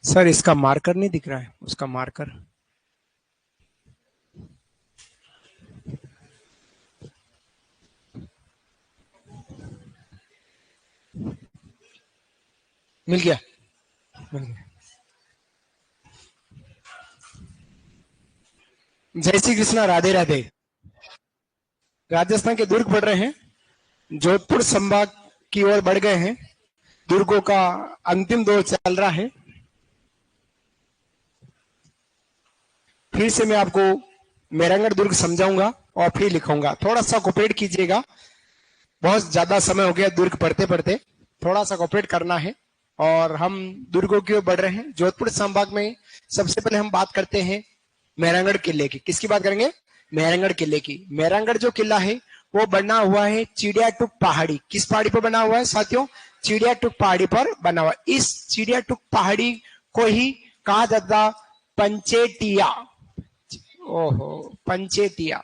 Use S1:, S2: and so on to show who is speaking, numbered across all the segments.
S1: Sir इसका marker नहीं दिख रहा है, उसका मार्कर। मिल गया, मिल गया। जय श्री कृष्णा, राधे राधे। राजस्थान के दुर्ग बढ़ रहे हैं, जोधपुर संभाग की ओर बढ़ गए हैं। दुर्गों का अंतिम दौर चल रहा है। फिर से मैं आपको मेहरांगढ़ दुर्ग समझाऊंगा और फिर लिखूंगा। थोड़ा सा कोऑपरेट कीजिएगा, बहुत ज्यादा समय हो गया दुर्ग पढ़ते पढ़ते, थोड़ा सा कोऑपरेट करना है। और हम दुर्गों की ओर बढ़ रहे हैं। जोधपुर संभाग में सबसे पहले हम बात करते हैं मेहरांगढ़ किले की। किसकी बात करेंगे? मेहरांगढ़ किले की। मेहरांगढ़ जो किला है वो बना हुआ है चिड़ियाटुक पहाड़ी। किस पहाड़ी पर बना हुआ है साथियों? चिड़ियाटुक पहाड़ी पर बना हुआ। इस चिड़ियाटुक पहाड़ी को ही कहा जाता पंचेटिया। ओहो, पंचेटिया,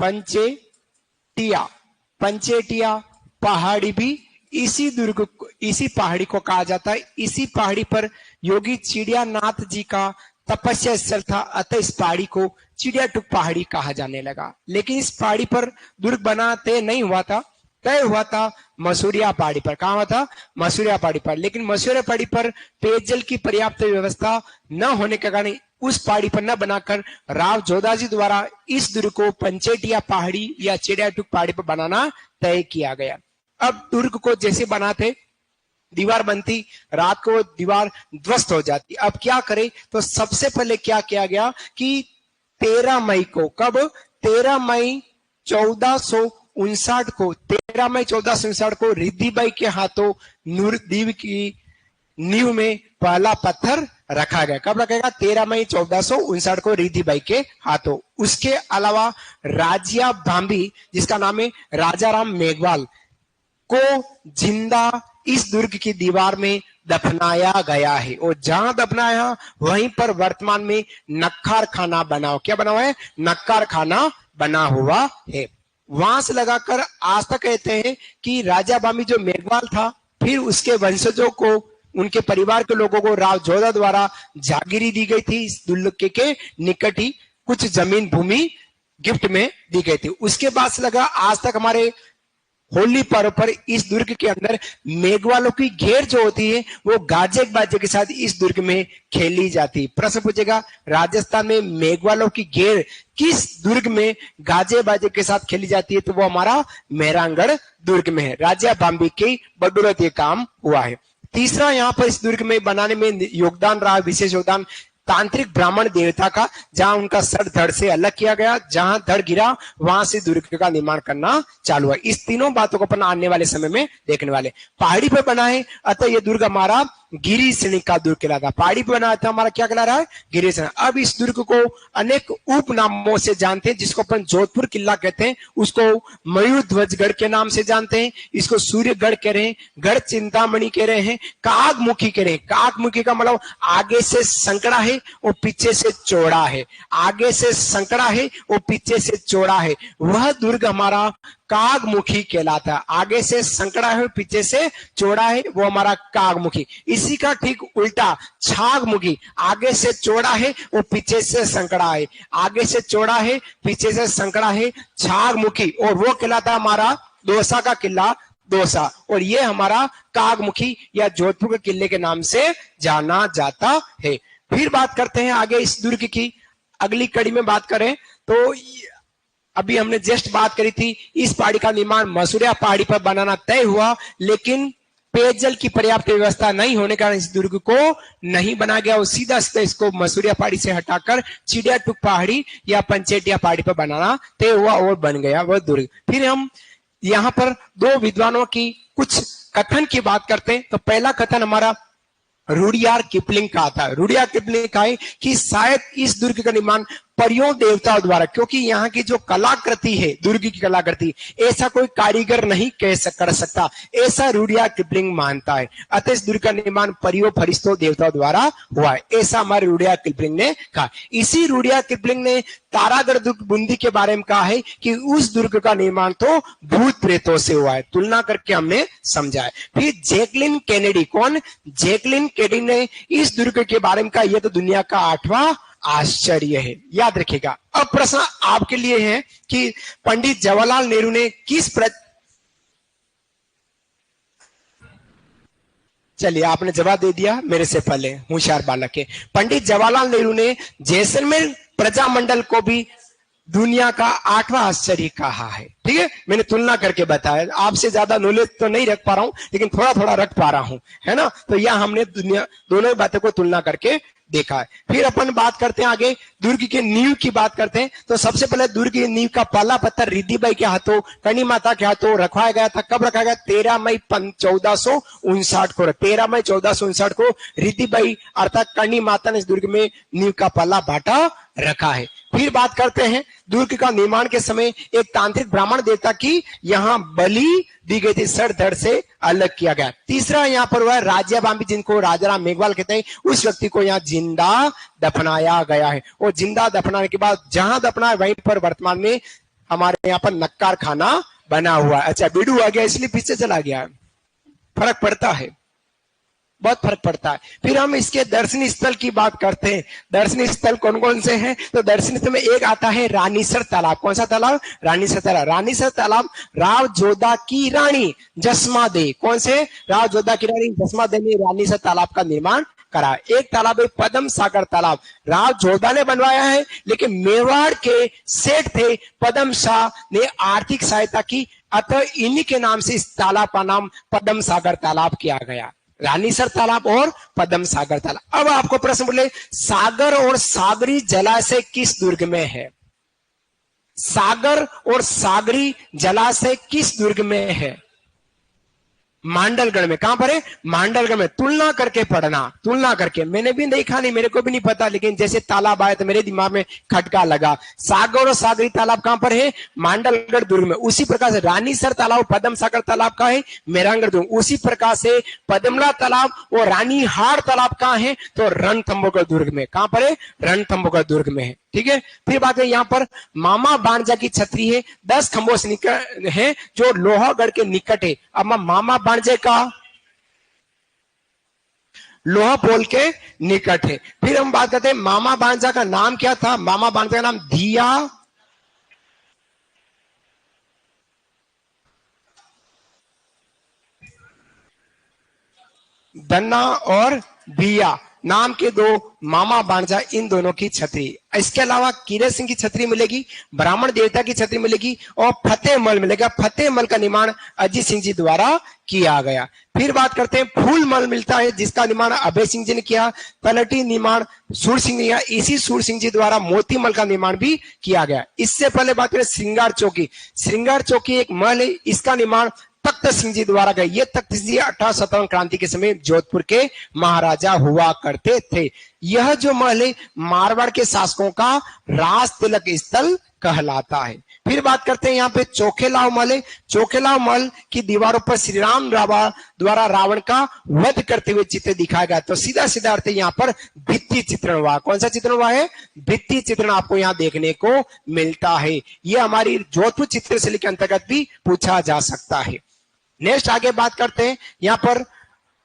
S1: पंचेटिया, पंचेटिया पहाड़ी भी इसी दुर्ग, इसी पहाड़ी को कहा जाता है। इसी पहाड़ी पर योगी चिड़ियानाथ जी का तपस्या स्थल था, अतः इस पहाड़ी को चिड़ियाटुक पहाड़ी कहा जाने लगा। लेकिन इस पहाड़ी पर दुर्ग बनाते नहीं हुआ था, तय हुआ था मसूरिया पहाड़ी पर। कहा हुआ था? मसूरिया पहाड़ी पर। लेकिन मसूरिया पहाड़ी पर पेयजल की पर्याप्त व्यवस्था न होने के कारण उस पहाड़ी पर न बनाकर राव जोधाजी द्वारा इस दुर्ग को पंचेटिया पहाड़ी या चिड़ियाटुक पहाड़ी पर बनाना तय किया गया। अब दुर्ग को जैसे बनाते, दीवार बनती, रात को दीवार ध्वस्त हो जाती। अब क्या करे? तो सबसे पहले क्या किया गया कि 13 मई को, कब? 13 मई 1459 को, 13 मई 1459 को रिद्धिबाई के हाथों नूरदीव की नींव में पहला पत्थर रखा गया। कब रखेगा? 13 मई 1459 को रिद्धिबाई के हाथों। उसके अलावा राजिया भांबी, जिसका नाम है राजाराम मेघवाल, को जिंदा इस दुर्ग की दीवार में दफनाया गया है। और जहां दफनाया वहीं पर वर्तमान में नक्कार खाना बना हुआ। क्या बना हुआ है? नक्कार खाना बना हुआ है। वहां से लगाकर आज तक कहते हैं कि राजा बामी जो मेघवाल था, फिर उसके वंशजों को, उनके परिवार के लोगों को राव जोधा द्वारा जागीरी दी गई थी। इस दुर्ग के निकट ही कुछ जमीन भूमि गिफ्ट में दी गई थी। उसके बाद से लगा आज तक हमारे होली पर्व पर इस दुर्ग के अंदर मेघवालों की घेर जो होती है वो गाजे बाजे के साथ इस दुर्ग में खेली जाती है। प्रश्न पूछेगा, राजस्थान में मेघवालों की घेर किस दुर्ग में गाजे बाजे के साथ खेली जाती है? तो वो हमारा मेहरांगढ़ दुर्ग में है। राजा बाम्बी की बदौलत ये काम हुआ है। तीसरा, यहाँ पर इस दुर्ग में बनाने में योगदान रहा, विशेष योगदान तांत्रिक ब्राह्मण देवता का, जहां उनका सर धड़ से अलग किया गया। जहां धड़ गिरा वहां से दुर्ग का निर्माण करना चालू हुआ। इस तीनों बातों को अपन आने वाले समय में देखने वाले। पहाड़ी पर बना है, अतः यह दुर्ग हमारा गिरी श्रेणी का दुर्ग कहलाता। पहाड़ी पर बना था हमारा क्या कहला रहा है? गिरी श्रेणी। अब इस दुर्ग को अनेक उप नामों से जानते हैं, जिसको अपन जोधपुर किला कहते हैं, उसको मयूर ध्वजगढ़ के नाम से जानते हैं, इसको सूर्यगढ़ कह रहे हैं, गढ़ चिंतामणि कह रहे हैं, कागमुखी कह रहे हैं। कागमुखी का मतलब आगे से संकड़ा है और पीछे से चौड़ा है। आगे से संकड़ा है और पीछे से चौड़ा है, वह दुर्ग हमारा कागमुखी कहलाता है। आगे से संकड़ा है, पीछे से चौड़ा है, वो हमारा कागमुखी। इसी का ठीक उल्टा छागमुखी, आगे से चौड़ा है और पीछे से संकड़ा है। आगे से चौड़ा है, पीछे से संकड़ा है, छागमुखी, और वो कहलाता हमारा दौसा का किला, दौसा। और ये हमारा कागमुखी या जोधपुर के किले के नाम से जाना जाता है। फिर बात करते हैं आगे इस दुर्ग की। अगली कड़ी में बात करें तो अभी हमने जस्ट बात करी थी, इस पहाड़ी का निर्माण मसूरिया पहाड़ी पर बनाना तय हुआ, लेकिन पेयजल की पर्याप्त व्यवस्था नहीं होने के कारण इस दुर्ग को नहीं बना गया और सीधा इसको मसूरिया पहाड़ी से हटाकर चिड़ियाटुक पहाड़ी या पंचेटिया पहाड़ी पर बनाना तय हुआ और बन गया वह दुर्ग। फिर हम यहाँ पर दो विद्वानों की कुछ कथन की बात करते हैं। तो पहला कथन हमारा रुडियार्ड किपलिंग का था। रुडियार्ड किपलिंग का है कि शायद इस दुर्ग का निर्माण परियों देवताओं द्वारा, क्योंकि यहाँ की जो कलाकृति है, दुर्ग की कलाकृति, ऐसा कोई कारीगर नहीं कर सकता, ऐसा रुडियार्ड किपलिंग मानता है। अतः इस दुर्ग का निर्माण परियों, फरिश्तों, देवताओं द्वारा हुआ है, ऐसा हमारे रुडियार्ड किपलिंग ने कहा। इसी रुडियार्ड किपलिंग ने तारागढ़ दुर्ग बूंदी के बारे में कहा है कि उस दुर्ग का निर्माण तो भूत प्रेतों से हुआ है, तुलना करके हमने समझा है। फिर जैकलिन कैनेडी, कौन? जैकलिन कैनेडी ने इस दुर्ग के बारे में कहा यह तो दुनिया का 8वां आश्चर्य है, याद रखिएगा। अब प्रश्न आपके लिए है कि पंडित जवाहरलाल नेहरू ने चलिए आपने जवाब दे दिया मेरे से पहले, होशियार बालक है। पंडित जवाहरलाल नेहरू ने जैसलमेर प्रजामंडल को भी दुनिया का 8वां आश्चर्य कहा है। ठीक है, मैंने तुलना करके बताया, आपसे ज्यादा नॉलेज तो नहीं रख पा रहा हूं, लेकिन थोड़ा थोड़ा रख पा रहा हूं, है ना। तो यह हमने दुनिया दोनों बातों को तुलना करके देखा है। फिर अपन बात करते हैं आगे, दुर्ग के नींव की बात करते हैं। तो सबसे पहले दुर्ग की नींव का पहला पत्थर रिद्धिबाई के हाथों, कर्णी माता के हाथों रखवाया गया था। कब रखा गया? 13 मई 1459 को। 13 मई 1459 को रिद्धिबाई अर्थात कर्णी माता ने इस दुर्ग में नींव का पहला भाटा रखा है। फिर बात करते हैं दुर्ग का निर्माण के समय एक तांत्रिक ब्राह्मण देवता की यहाँ बलि दी गई थी, सर धड़ से अलग किया गया। तीसरा यहाँ पर वह राजा बाम्बी, जिनको राजा राम मेघवाल कहते हैं, उस व्यक्ति को यहाँ जिंदा दफनाया गया है। और जिंदा दफनाने के बाद जहां दफना वहीं पर वर्तमान में हमारे यहाँ पर नक्कार खाना बना हुआ है। अच्छा, बीडू आ गया इसलिए पीछे चला गया, फर्क पड़ता है, बहुत फर्क पड़ता है। फिर हम इसके दर्शनीय स्थल की बात करते हैं। दर्शनीय स्थल कौन कौन से हैं? तो दर्शनीय स्थल में एक आता है रानीसर तालाब। कौन सा तालाब? रानीसर तालाब। रानीसर तालाब राव जोधा की रानी जसमा दे, कौन से? राव जोधा की रानी जसमा दे ने रानीसर तालाब का निर्माण करा। एक तालाब है पद्म सागर तालाब, राव जोधा ने बनवाया है, लेकिन मेवाड़ के सेठ थे पद्म शाह ने आर्थिक सहायता की, अतः इन्हीं के नाम से इस तालाब का नाम पद्म सागर तालाब किया गया। रानीसर तालाब और पद्म सागर तालाब। अब आपको प्रश्न बोले, सागर और सागरी जलाशय किस दुर्ग में है? सागर और सागरी जलाशय किस दुर्ग में है? मांडलगढ़ में। कहां पर है? मांडलगढ़ में। तुलना करके पढ़ना, तुलना करके। मैंने भी देखा नहीं, मेरे को भी नहीं पता, लेकिन जैसे तालाब आया तो मेरे दिमाग में खटका लगा। सागर और सागरी तालाब कहां पर है? मांडलगढ़ दुर्ग में। उसी प्रकार से रानीसर तालाब पद्म सागर तालाब का है? मेहरानगढ़ दुर्ग। उसी प्रकार से पद्मला तालाब और रानीहार तालाब कहां है? तो रणथंभौर दुर्ग में। कहां पर है? रणथंभौर दुर्ग में है। ठीक है। फिर बात है यहाँ पर मामा बाणजा की छतरी है, 10 खंभों से निकट है, जो लोहागढ़ के निकट है। अब मामा बाणजे का लोहा पोल के निकट है। फिर हम बात करते हैं मामा बाणजा का नाम क्या था? मामा बाणजा का नाम धिया दन्ना और भिया नाम के दो मामा बाणजा, इन दोनों की छतरी। इसके अलावा कीरत सिंह की छतरी मिलेगी, ब्राह्मण देवता की छतरी मिलेगी और फतेहमल मिलेगा। फतेहमल का निर्माण अजीत सिंह जी द्वारा किया गया। फिर बात करते हैं फूलमल मिलता है, जिसका निर्माण अभय सिंह जी ने किया। तलटी निर्माण सूर सिंह ने किया। इसी सूर सिंह जी द्वारा मोतीमल का निर्माण भी किया गया। इससे पहले बात करें श्रृंगार चौकी। श्रृंगार चौकी एक महल है, इसका निर्माण तख्त सिंह जी द्वारा गए। ये तख्त सिंह जी 1857 क्रांति के समय जोधपुर के महाराजा हुआ करते थे। यह जो महल है मारवाड़ के शासकों का राज तिलक स्थल कहलाता है। फिर बात करते हैं यहाँ पे चोखेलाव महल है। चोखेलाव महल की दीवारों पर श्री राम द्वारा रावण का वध करते हुए चित्र दिखाया गया। तो सीधा सीधा अर्थ यहाँ पर भित्ति चित्रण हुआ। कौन सा चित्रण हुआ है? भित्ति चित्रण आपको यहाँ देखने को मिलता है। ये हमारी जोधपुर चित्रशैली के अंतर्गत भी पूछा जा सकता है। नेक्स्ट आगे बात करते हैं यहाँ पर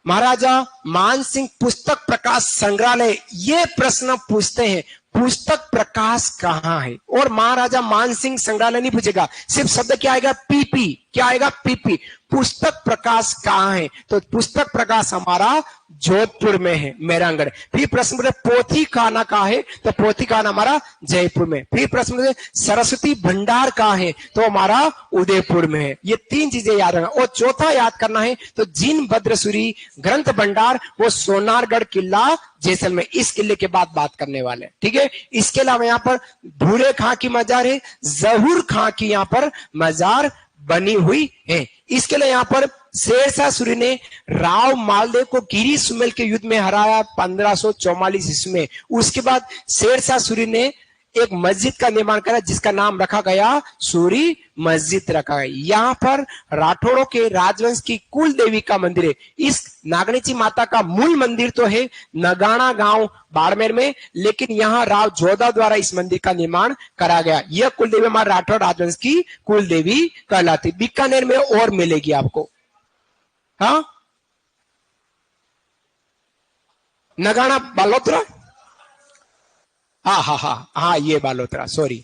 S1: महाराजा मान सिंह पुस्तक प्रकाश संग्रहालय। ये प्रश्न पूछते हैं, पुस्तक प्रकाश कहाँ है? और महाराजा मान सिंह संग्रहालय नहीं पूछेगा, सिर्फ शब्द क्या आएगा? पीपी। क्या आएगा? पीपी। पुस्तक प्रकाश कहाँ है? तो पुस्तक प्रकाश हमारा जोधपुर में है, मेहरानगढ़। फिर प्रश्न पूछे पोथी खाना कहाँ है? तो पोथी खाना हमारा जयपुर में। फिर प्रश्न पूछे सरस्वती भंडार कहाँ है? तो हमारा उदयपुर में है। ये 3 चीजें याद रखना। और चौथा याद करना है तो जिन भद्रसूरी ग्रंथ भंडार, वो सोनारगढ़ किला जैसलमेर, इस किले के बाद बात करने वाले। ठीक है। इसके अलावा यहाँ पर भूरे खां की मजार है, जहूर खां की यहाँ पर मजार बनी हुई है। इसके लिए यहाँ पर शेरशाह सूरी ने राव मालदेव को गिरी सुमेल के युद्ध में हराया 1544 ईस्वी में। उसके बाद शेरशाह सूरी ने एक मस्जिद का निर्माण करा जिसका नाम रखा गया सूरी मस्जिद रखा गया। यहाँ पर राठौड़ों के राजवंश की कुल देवी का मंदिर है। इस नागणेची माता का मूल मंदिर तो है नगाना गांव बाड़मेर में, लेकिन यहाँ राव जोधा द्वारा इस मंदिर का निर्माण करा गया। यह कुल देवी हमारे राठौड़ राजवंश की कुल देवी कहलाती। बीकानेर में और मिलेगी आपको। हाँ, नगाना बालोतरा, हाँ हाँ हाँ हाँ, ये बालोतरा, सॉरी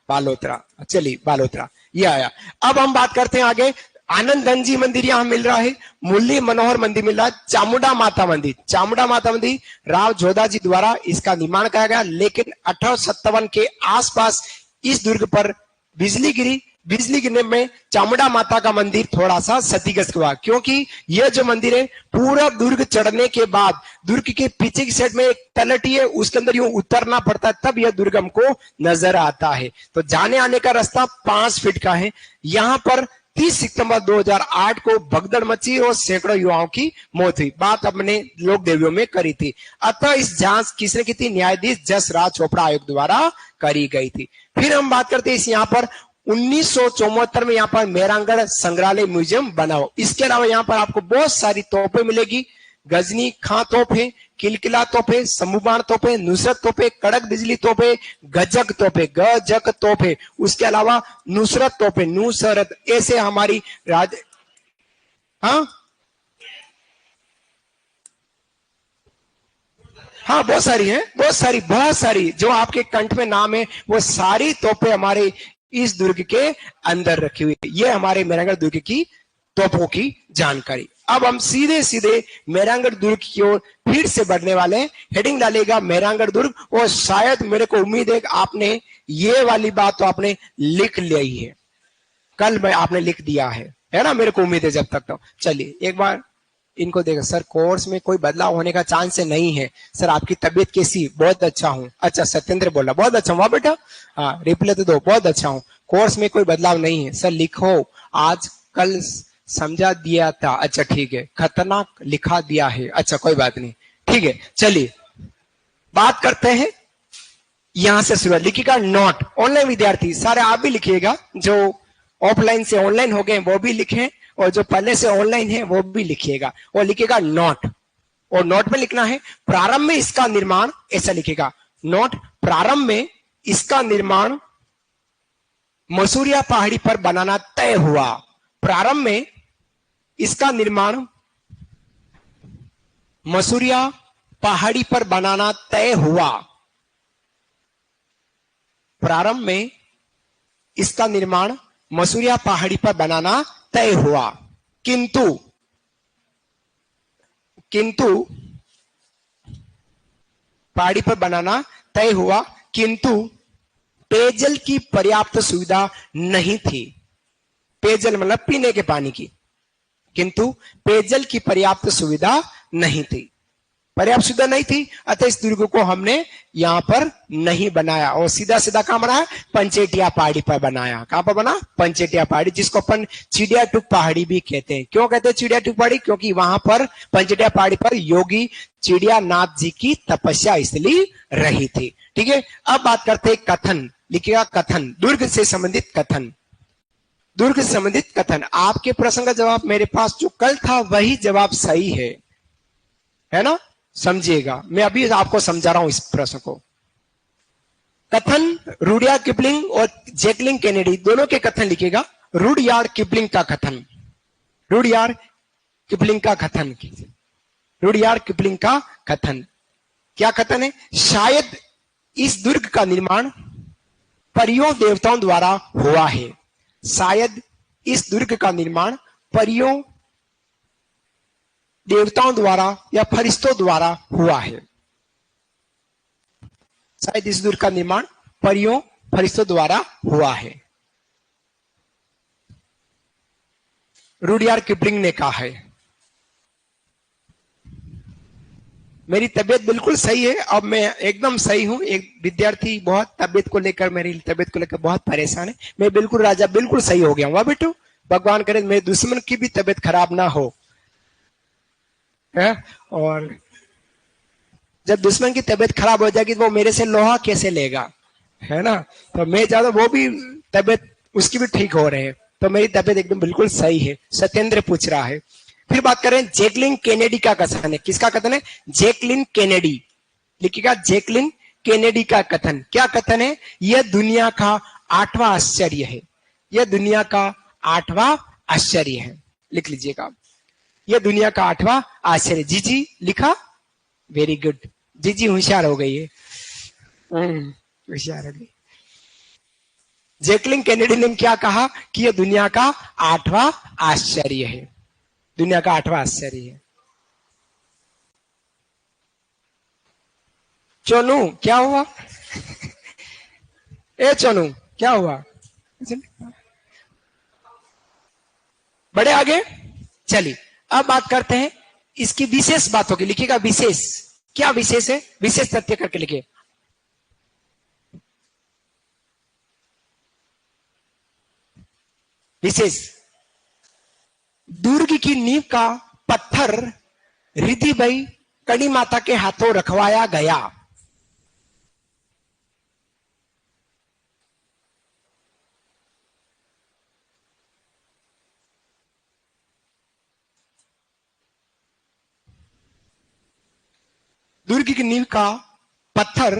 S1: बालोतरा, चलिए बालोतरा ये आया। अब हम बात करते हैं आगे। आनंद गंजी मंदिर यहां मिल रहा है, मुरली मनोहर मंदिर मिल रहा है, चामुंडा माता मंदिर, चामुंडा माता मंदिर राव जोधा जी द्वारा इसका निर्माण किया गया, लेकिन 1857 के आसपास इस दुर्ग पर बिजली गिरी। बिजली गिरने में चामुंडा माता का मंदिर थोड़ा सा क्षतिग्रस्त हुआ, क्योंकि यह जो मंदिर है पूरा दुर्ग चढ़ने के बाद दुर्ग के पीछे की साइड में एक तलटी है, उसके अंदर यूं उतरना पड़ता है, तब यह दुर्ग हमको नजर आता है। तो जाने आने का रास्ता 5 फीट का है। यहाँ पर 30 सितंबर 2008 को भगदड़ मची और सैकड़ों युवाओं की मौत हुई। बात अपने लोक देवियों में करी थी। अतः इस जांच किसने की थी? न्यायाधीश जस राज चोपड़ा आयोग द्वारा करी गई थी। फिर हम बात करते हैं इस यहाँ पर 1974 में यहाँ पर मेहरानगढ़ संग्रहालय म्यूजियम बना हो। इसके अलावा यहाँ पर आपको बहुत सारी तोपें मिलेगी। गजनी खां तोप है, किलकिला तोप है, समूबाण तोप है, नुसरत तोप है, कड़क बिजली तोप है, गजक तोप है, गजक तोप है। उसके अलावा नुसरत तोप है, नुसरत, ऐसे हमारी राज, हाँ हाँ बहुत सारी है, बहुत सारी जो आपके कंठ में नाम है वो सारी तोपें हमारे इस दुर्ग के अंदर रखी हुई है। ये हमारे मेहरानगढ़ दुर्ग की तोपों की जानकारी। अब हम सीधे सीधे मेहरानगढ़ दुर्ग की ओर फिर से बढ़ने वाले हैं। हेडिंग डालेगा मेहरानगढ़ दुर्ग, और शायद मेरे को उम्मीद है कि आपने ये वाली बात तो आपने लिख ली है, कल में आपने लिख दिया है ना, मेरे को उम्मीद है जब तक। तो चलिए एक बार इनको देखो। सर कोर्स में कोई बदलाव होने का चांस नहीं है। सर आपकी तबीयत कैसी? बहुत अच्छा हूँ। अच्छा सत्येंद्र बोला बहुत अच्छा हुआ बेटा, हाँ रिप्लाई तो दो, बहुत अच्छा हूँ। कोर्स में कोई बदलाव नहीं है। सर लिखो आज कल समझा दिया था। अच्छा ठीक है, खतरनाक लिखा दिया है। अच्छा कोई बात नहीं, ठीक है। चलिए बात करते हैं, यहां से शुरुआत। लिखिएगा नोट। ऑनलाइन विद्यार्थी सारे आप भी लिखिएगा, जो ऑफलाइन से ऑनलाइन हो गए वो भी लिखें, और जो पहले से ऑनलाइन है वो भी लिखिएगा। और लिखिएगा नोट, और नोट में लिखना है प्रारंभ में इसका निर्माण, ऐसा लिखिएगा नोट। प्रारंभ में इसका निर्माण मसूरिया पहाड़ी पर बनाना तय हुआ। प्रारंभ में इसका निर्माण मसूरिया पहाड़ी पर बनाना तय हुआ। प्रारंभ में इसका निर्माण मसूरिया पहाड़ी पर बनाना तय हुआ, किंतु पहाड़ी पर बनाना तय हुआ, किंतु पेयजल की पर्याप्त सुविधा नहीं थी। पेयजल मतलब पीने के पानी की, किंतु पेयजल की पर्याप्त सुविधा नहीं थी, पर्याप्त सुविधा नहीं थी। अतः इस दुर्ग को हमने यहां पर नहीं बनाया, और सीधा सीधा कहां बनाया? पंचेटिया पहाड़ी पर बनाया। कहां पर बना? पंचेटिया पहाड़ी, जिसको अपन चिड़िया टूक पहाड़ी भी कहते हैं। क्यों कहते हैं चिड़िया टूक पहाड़ी? क्योंकि वहां पर पंचेटिया पहाड़ी पर योगी चिड़िया नाथ जी की तपस्या इसलिए रही थी। ठीक है, अब बात करते हैं कथन। लिखिएगा कथन, दुर्ग से संबंधित कथन। दुर्ग से संबंधित कथन। आपके प्रश्न का जवाब मेरे पास जो कल था वही जवाब सही है ना? समझिएगा, मैं अभी आपको समझा रहा हूं इस प्रश्न को। कथन रुडयार्ड किपलिंग और जैकलिन केनेडी दोनों के कथन लिखिएगा। रुडयार्ड किपलिंग का कथन, रुडयार्ड किपलिंग का कथन, रुडयार्ड किपलिंग का कथन। क्या कथन है? शायद इस दुर्ग का निर्माण परियों देवताओं द्वारा हुआ है। शायद इस दुर्ग का निर्माण परियों देवताओं द्वारा या फरिश्तों द्वारा हुआ है। शायद इस दुर्ग का निर्माण परियों फरिश्तों द्वारा हुआ है, रुडयार्ड किपलिंग ने कहा है। मेरी तबीयत बिल्कुल सही है, अब मैं एकदम सही हूं। एक विद्यार्थी बहुत तबीयत को लेकर, मेरी तबीयत को लेकर बहुत परेशान है। मैं बिल्कुल राजा, बिल्कुल सही हो गया हूं। वाह बेटू, भगवान करे मेरे दुश्मन की भी तबीयत खराब ना हो है। और जब दुश्मन की तबीयत खराब हो जाएगी तो वो मेरे से लोहा कैसे लेगा? है ना। तो मैं ज्यादा, वो भी तबीयत उसकी भी ठीक हो रहे हैं, तो मेरी तबीयत एकदम बिल्कुल सही है। सत्येंद्र पूछ रहा है। फिर बात करें जैकलिन केनेडी का कथन है। किसका कथन है? Jacqueline Kennedy. लिखिएगा जैकलिन केनेडी का कथन। क्या कथन है? यह दुनिया का 8वां आश्चर्य है। यह दुनिया का 8वां आश्चर्य है। लिख लीजिएगा, यह दुनिया का 8वां आश्चर्य। जी जी लिखा, वेरी गुड। जी जी होशियार हो गई है। होशियार हो गई। जैकलिन केनेडी ने क्या कहा कि यह दुनिया का 8वां आश्चर्य है। दुनिया का 8वां आश्चर्य है। चोनू क्या हुआ? ए चोनू क्या हुआ? बड़े आगे। चलिए अब बात करते हैं इसकी विशेष बातों की। लिखिएगा विशेष। क्या विशेष है? विशेष तथ्य करके लिखिए। विशेष। दुर्ग की नींव का पत्थर रिद्धिबाई कड़ी माता के हाथों रखवाया गया। दुर्ग की नींव का पत्थर,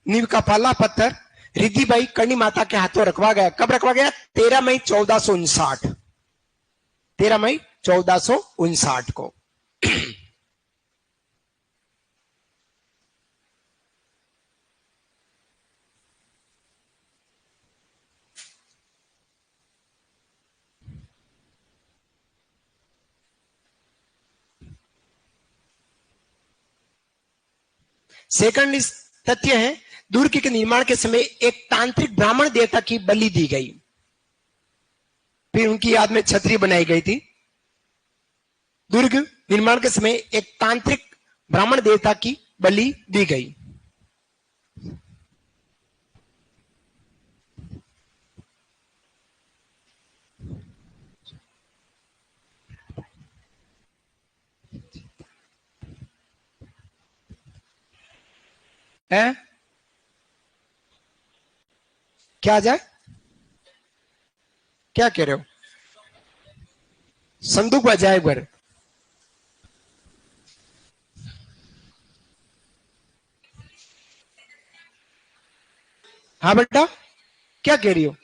S1: नींव का पहला पत्थर रिद्धिबाई कड़ी माता के हाथों रखवा गया। कब रखवा गया? 13 मई 1459। 13 मई 1459 को। सेकंड इस तथ्य है, दुर्ग के निर्माण के समय एक तांत्रिक ब्राह्मण देवता की बलि दी गई। फिर उनकी याद में छतरी बनाई गई थी। दुर्ग निर्माण के समय एक तांत्रिक ब्राह्मण देवता की बलि दी गई। है क्या जाए? क्या कह रहे हो? संदूक बजाए एक बार। हाँ बेटा, क्या कह रही हो?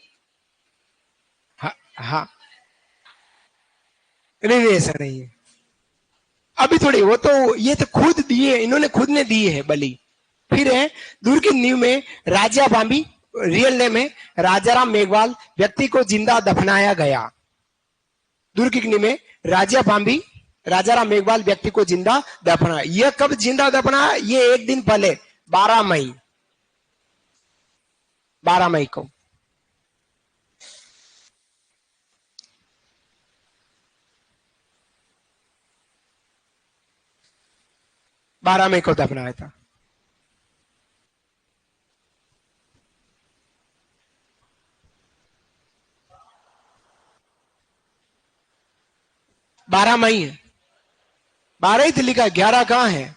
S1: हाँ हाँ। नहीं नहीं ऐसा नहीं है। अभी थोड़ी, वो तो ये तो खुद दिए, इन्होंने खुद ने दी है बलि। फिर है दूर की नींव में राजा बांबी, रियल नेम है राजाराम मेघवाल, व्यक्ति को जिंदा दफनाया गया। दूर की नींव में राजा बांबी, राजाराम मेघवाल व्यक्ति को जिंदा दफनाया। यह कब जिंदा दफनाया? ये एक दिन पहले 12 मई, 12 मई को। 12 मई को दफनाया था। 12 मई है। 12 ही तो लिखा, 11 कहां है?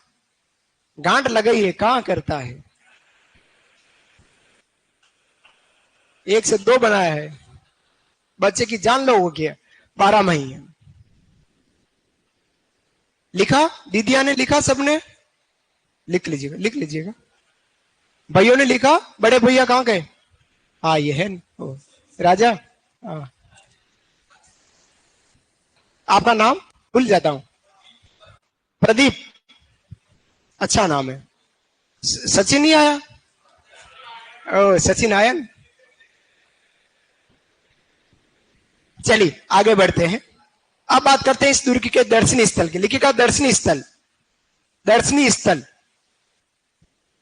S1: गांठ लगाई है, कहां करता है? एक से दो बनाया है, बच्चे की जान लो क्या? 12 मई है। लिखा, दीदिया ने लिखा, सबने लिख लीजिएगा, लिख लीजिएगा। भाइयों ने लिखा, बड़े भैया कहां गए? हाँ ये है ओ, राजा। हाँ। आपका नाम भूल जाता हूं। प्रदीप, अच्छा नाम है। सचिन नहीं आया? ओ सचिन आया। चलिए आगे बढ़ते हैं। अब बात करते हैं इस दुर्ग के दर्शनीय स्थल की। लिखिएगा दर्शनीय स्थल। दर्शनीय स्थल।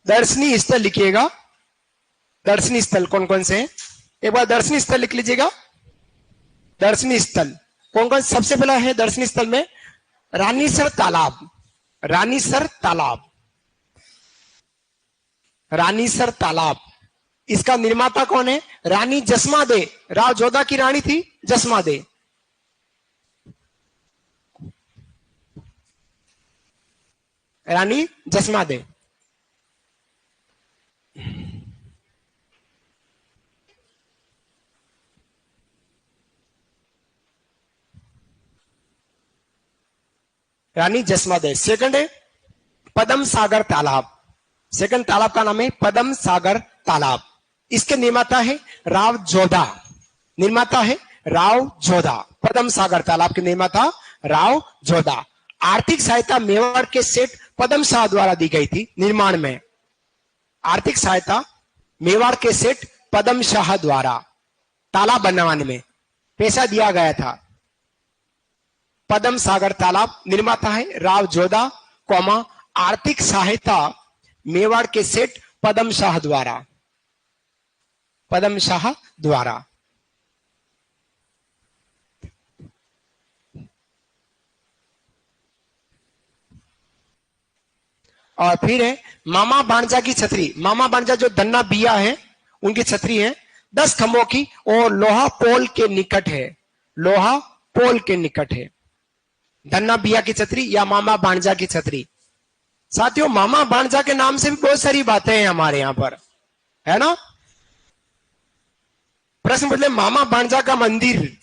S1: दर्शनीय स्थल लिखिएगा। दर्शनीय स्थल कौन कौन से हैं? एक बार दर्शनीय स्थल लिख लीजिएगा। दर्शनीय स्थल कौन कौन? सबसे पहला है दर्शनीय स्थल में रानीसर तालाब। रानीसर तालाब। रानीसर तालाब। इसका निर्माता कौन है? रानी जसमा दे। राव जोधा की रानी थी जसमा दे। रानी जसमा दे। रानी जसमादेव। सेकंड है पद्म सागर तालाब। सेकंड तालाब का नाम है पद्म सागर तालाब। इसके निर्माता है राव जोधा। निर्माता है राव जोधा। पद्म सागर तालाब के निर्माता राव जोधा। आर्थिक सहायता मेवाड़ के सेठ पद्म शाह द्वारा दी गई थी निर्माण में। आर्थिक सहायता मेवाड़ के सेठ पद्म शाह द्वारा तालाब बनवाने में पैसा दिया गया था। पद्म सागर तालाब निर्माता है राव जोधा, कौमा आर्थिक सहायता मेवाड़ के सेठ पद्म शाह द्वारा। पद्म शाह द्वारा। और फिर है मामा बाणजा की छतरी। मामा बाणजा जो धन्ना बिया है उनकी छतरी है 10 खंभों की और लोहा पोल के निकट है। लोहा पोल के निकट है धन्ना बिया की छतरी या मामा बाणजा की छतरी। साथियों मामा बाणजा के नाम से भी बहुत सारी बातें हैं हमारे यहां पर, है ना। प्रश्न बदले मामा बाणजा का मंदिर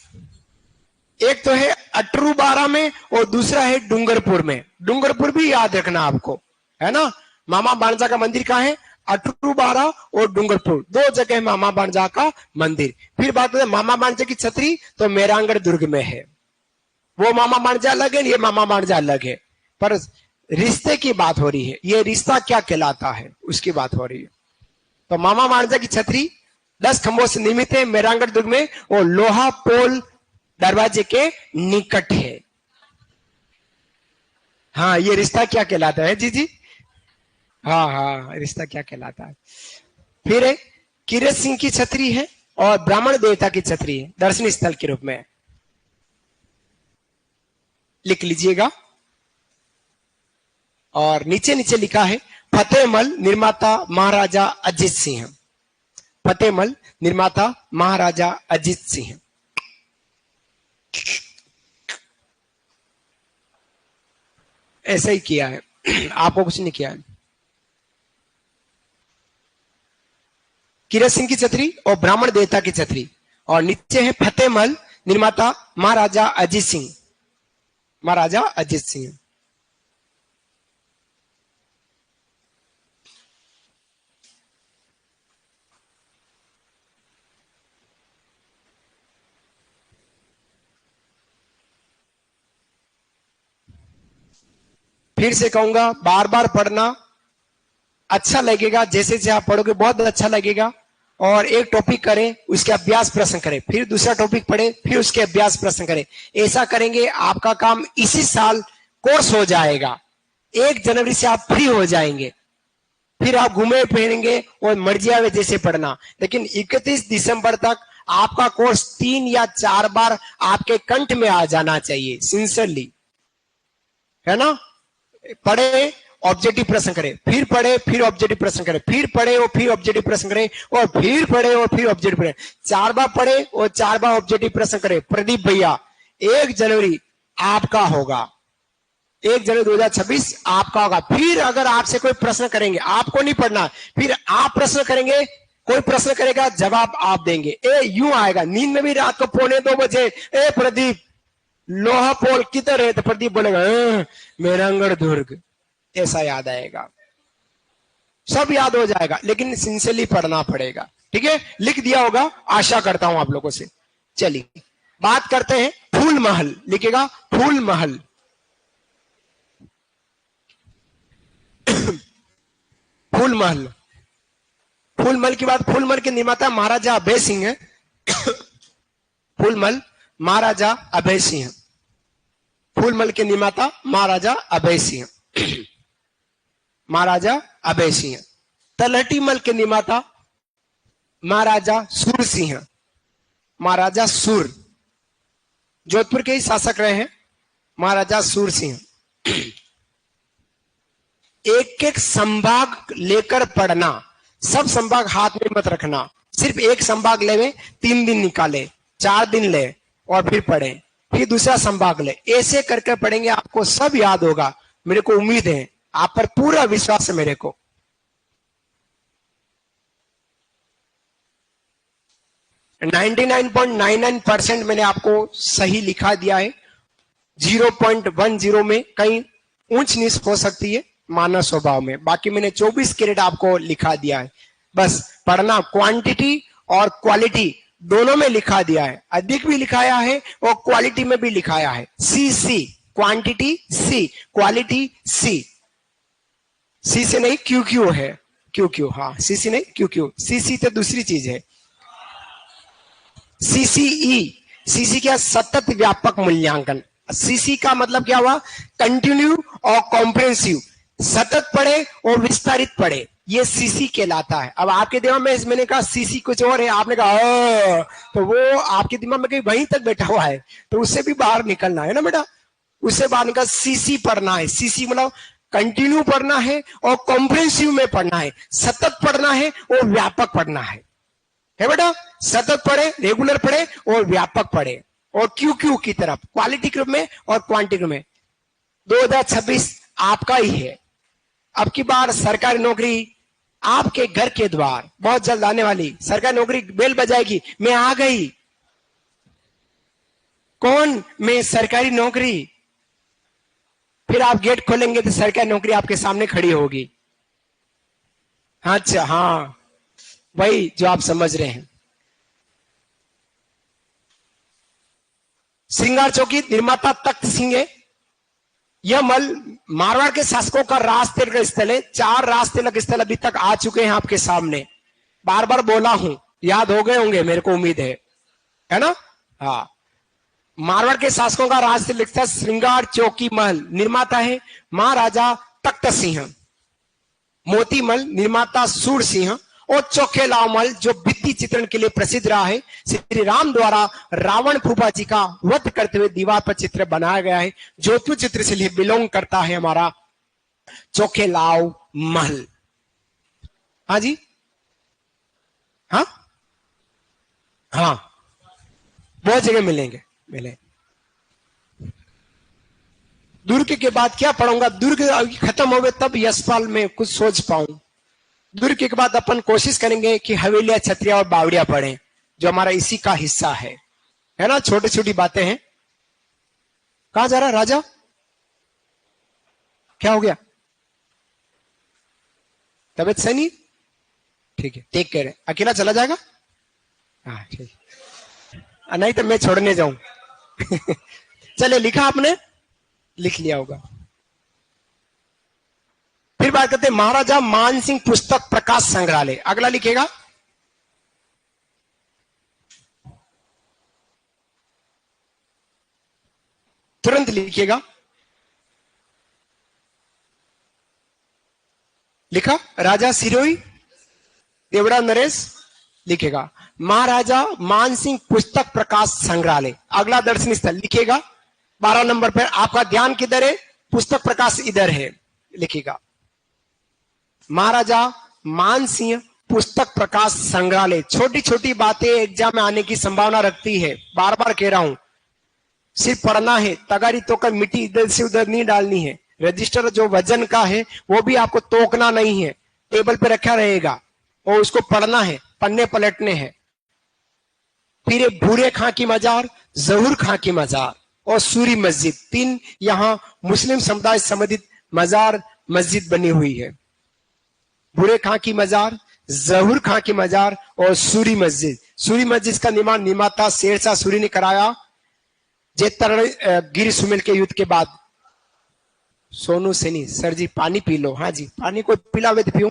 S1: एक तो है अटरूबारा में और दूसरा है डूंगरपुर में। डूंगरपुर भी याद रखना आपको, है ना। मामा बाणजा का मंदिर कहाँ है? अटरूबारा और डूंगरपुर, 2 जगह है मामा बाणजा का मंदिर। फिर बात करें मामा बाणजा की छतरी तो मेहरानगढ़ दुर्ग में है। वो मामा बाणजा अलग है, ये मामा बाणजा अलग है, पर रिश्ते की बात हो रही है। ये रिश्ता क्या कहलाता है उसकी बात हो रही है। तो मामा बाणजा की छतरी 10 खंभों से निर्मित है मेहरानगढ़ दुर्ग में और लोहा पोल दरवाजे के निकट है। हाँ, ये रिश्ता क्या कहलाता है? जी जी, हाँ हाँ, रिश्ता क्या कहलाता है। फिर है कीरत सिंह की छतरी है और ब्राह्मण देवता की छतरी है दर्शनीय स्थल के रूप में। लिख लीजिएगा। और नीचे नीचे लिखा है फतेहमल निर्माता महाराजा अजीत सिंह। फतेहमल निर्माता महाराजा अजीत सिंह। ऐसा ही किया है, आपको कुछ नहीं किया है। कीरत सिंह की छतरी और ब्राह्मण देवता की छतरी। और नीचे है फतेहमल निर्माता महाराजा अजीत सिंह। महाराजा अजीत सिंह। फिर से कहूंगा, बार बार पढ़ना अच्छा लगेगा। जैसे जैसे आप पढ़ोगे बहुत अच्छा लगेगा। और एक टॉपिक करें, उसके अभ्यास प्रश्न करें, फिर दूसरा टॉपिक पढ़े, फिर उसके अभ्यास प्रश्न करें। ऐसा करेंगे आपका काम इसी साल कोर्स हो जाएगा। 1 जनवरी से आप फ्री हो जाएंगे। फिर आप घूमे फिरेंगे और मर्जी आवे जैसे पढ़ना। लेकिन 31 दिसंबर तक आपका कोर्स 3 या 4 बार आपके कंठ में आ जाना चाहिए, सिंसियरली, है ना। पढ़े, ऑब्जेक्टिव प्रश्न करें, फिर पढ़े, फिर ऑब्जेक्टिव प्रश्न करें, फिर पढ़े और फिर ऑब्जेक्टिव प्रश्न करें, और फिर पढ़े और फिर ऑब्जेक्टिव प्रश्न। 4 बार पढ़े और 4 बार ऑब्जेक्टिव प्रश्न करें। प्रदीप भैया 1 जनवरी आपका होगा, 1 जनवरी 2026 आपका होगा। फिर अगर आपसे कोई प्रश्न करेंगे, आपको नहीं पढ़ना, फिर आप प्रश्न करेंगे, कोई प्रश्न करेगा, जवाब आप देंगे। यूं आएगा नींद में भी रात को 1:45 बजे, प्रदीप लोहा पोल किधर है? तो प्रदीप बोलेगा मेहरानगढ़ दुर्ग। ऐसा याद आएगा, सब याद हो जाएगा, लेकिन सिंसियरली पढ़ना पड़ेगा। ठीक है, लिख दिया होगा, आशा करता हूं आप लोगों से। चलिए बात करते हैं फूल महल। लिखेगा फूल महल। फूल महल। फूल महल की बात, फूल महल के निर्माता महाराजा अभय सिंह है। फूल महल महाराजा अभय सिंह। फूल महल के निर्माता महाराजा अभय सिंह। महाराजा अभय सिंह। तलहटी महल के निर्माता महाराजा सूर सिंह। महाराजा सूर, जोधपुर के ही शासक रहे हैं महाराजा सूर सिंह। एक एक संभाग लेकर पढ़ना, सब संभाग हाथ में मत रखना। सिर्फ एक संभाग ले, 3 दिन निकाले, 4 दिन ले और फिर पढ़े, फिर दूसरा संभाग ले। ऐसे करके पढ़ेंगे, आपको सब याद होगा। मेरे को उम्मीद है, आप पर पूरा विश्वास है मेरे को। .99% मैंने आपको सही लिखा दिया है। 0.10 में कहीं ऊंच नीच हो सकती है मानव स्वभाव में। बाकी मैंने 24 कैरेट आपको लिखा दिया है। बस पढ़ना, क्वांटिटी और क्वालिटी दोनों में लिखा दिया है, अधिक भी लिखाया है और क्वालिटी में भी लिखाया है। सी क्वांटिटी, सी क्वालिटी, सी से नहीं क्यू है, क्यू हाँ, सी नहीं क्यू, सी तो दूसरी चीज है। सीसी क्या? सतत व्यापक मूल्यांकन। सीसी का मतलब क्या हुआ? कंटिन्यू और कॉम्प्रिहेंसिव, सतत पढ़े और विस्तारित पढ़े, ये सीसी कहलाता है। अब आपके दिमाग में मैंने कहा सीसी कुछ और है, आपने कहा तो वो आपके दिमाग में कहीं वहीं तक बैठा हुआ है, तो उससे भी बाहर निकलना है ना बेटा, उससे बाहर निकल। सीसी पढ़ना है, सीसी मतलब कंटिन्यू पढ़ना है और कॉम्प्रिहेंसिव में पढ़ना है, सतत पढ़ना है और व्यापक पढ़ना है बेटा। सतत पढ़े, रेगुलर पढ़े और व्यापक पढ़े, और क्यू की तरफ क्वालिटी क्रम में और क्वांटिटी क्रम में। 2026 आपका ही है। अब की बार सरकारी नौकरी आपके घर के द्वार बहुत जल्द आने वाली, सरकारी नौकरी बेल बजाएगी, मैं आ गई। कौन? मैं, सरकारी नौकरी। फिर आप गेट खोलेंगे तो सरकारी नौकरी आपके सामने खड़ी होगी। अच्छा हाँ, वही जो आप समझ रहे हैं। श्रृंगार चौकी निर्माता तख्त सिंह है। यह मल मारवाड़ के शासकों का राज तिलक स्थल है। 4 राज तिलक स्थल अभी तक आ चुके हैं आपके सामने, बार बार बोला हूं, याद हो गए होंगे मेरे को उम्मीद है ना? हाँ, मारवाड़ के शासकों का राज तिलक स्थल श्रृंगार चौकी महल, निर्माता है महाराजा तख्त सिंह। मोती महल निर्माता सूर सिंह। और चौखेलाव महल जो भित्ति चित्रण के लिए प्रसिद्ध रहा है, श्री राम द्वारा रावण फूफा जी का वध करते हुए दीवार पर चित्र बनाया गया है। जोधपुर चित्र से लिए बिलोंग करता है हमारा चौखेलाव महल। हाँ जी, हाँ हाँ, बहुत जगह मिलेंगे। दुर्ग के बाद क्या पढ़ूंगा? दुर्ग खत्म हो गए तब यशपाल में कुछ सोच पाऊं। दुर्ग के बाद अपन कोशिश करेंगे कि हवेलियां, छतरिया और बावड़िया पढ़ें, जो हमारा इसी का हिस्सा है ना? छोटी छोटी बातें हैं। कहां जा रहा राजा? क्या हो गया? तबियत सही नहीं? ठीक है, टेक केयर। अकेला चला जाएगा? हाँ ठीक, नहीं तो मैं छोड़ने जाऊं। चले, लिखा आपने? लिख लिया होगा। फिर बात करते हैं महाराजा मानसिंह पुस्तक प्रकाश संग्रहालय। अगला लिखेगा, तुरंत लिखिएगा। लिखा? राजा सिरोही देवड़ा नरेश लिखेगा। महाराजा मानसिंह पुस्तक प्रकाश संग्रहालय अगला दर्शनीय स्थल लिखेगा। 12 नंबर पर आपका ध्यान किधर है? पुस्तक प्रकाश इधर है, लिखेगा। महाराजा मानसिंह पुस्तक प्रकाश संग्रहालय। छोटी छोटी बातें एग्जाम में आने की संभावना रखती है, बार बार कह रहा हूं। सिर्फ पढ़ना है, तगारी तोकर मिट्टी इधर से उधर नहीं डालनी है। रजिस्टर जो वजन का है वो भी आपको तोकना नहीं है, टेबल पे रखा रहेगा और उसको पढ़ना है, पन्ने पलटने हैं। फिर भूरे खां की मजार, जहूर खां की मजार और सूरी मस्जिद, 3 यहाँ मुस्लिम समुदाय संबंधित मजार मस्जिद बनी हुई है। भूरे खां की मजार, जहूर खां की मजार और सूरी मस्जिद। सूरी मस्जिद का निर्माण निर्माता शेरशाह सूरी ने कराया, जेतर गिर सुमेल के युद्ध के बाद। सोनू सैनी, सर जी पानी पी लो। हाँ जी, पानी को पिलावे तो पीऊं।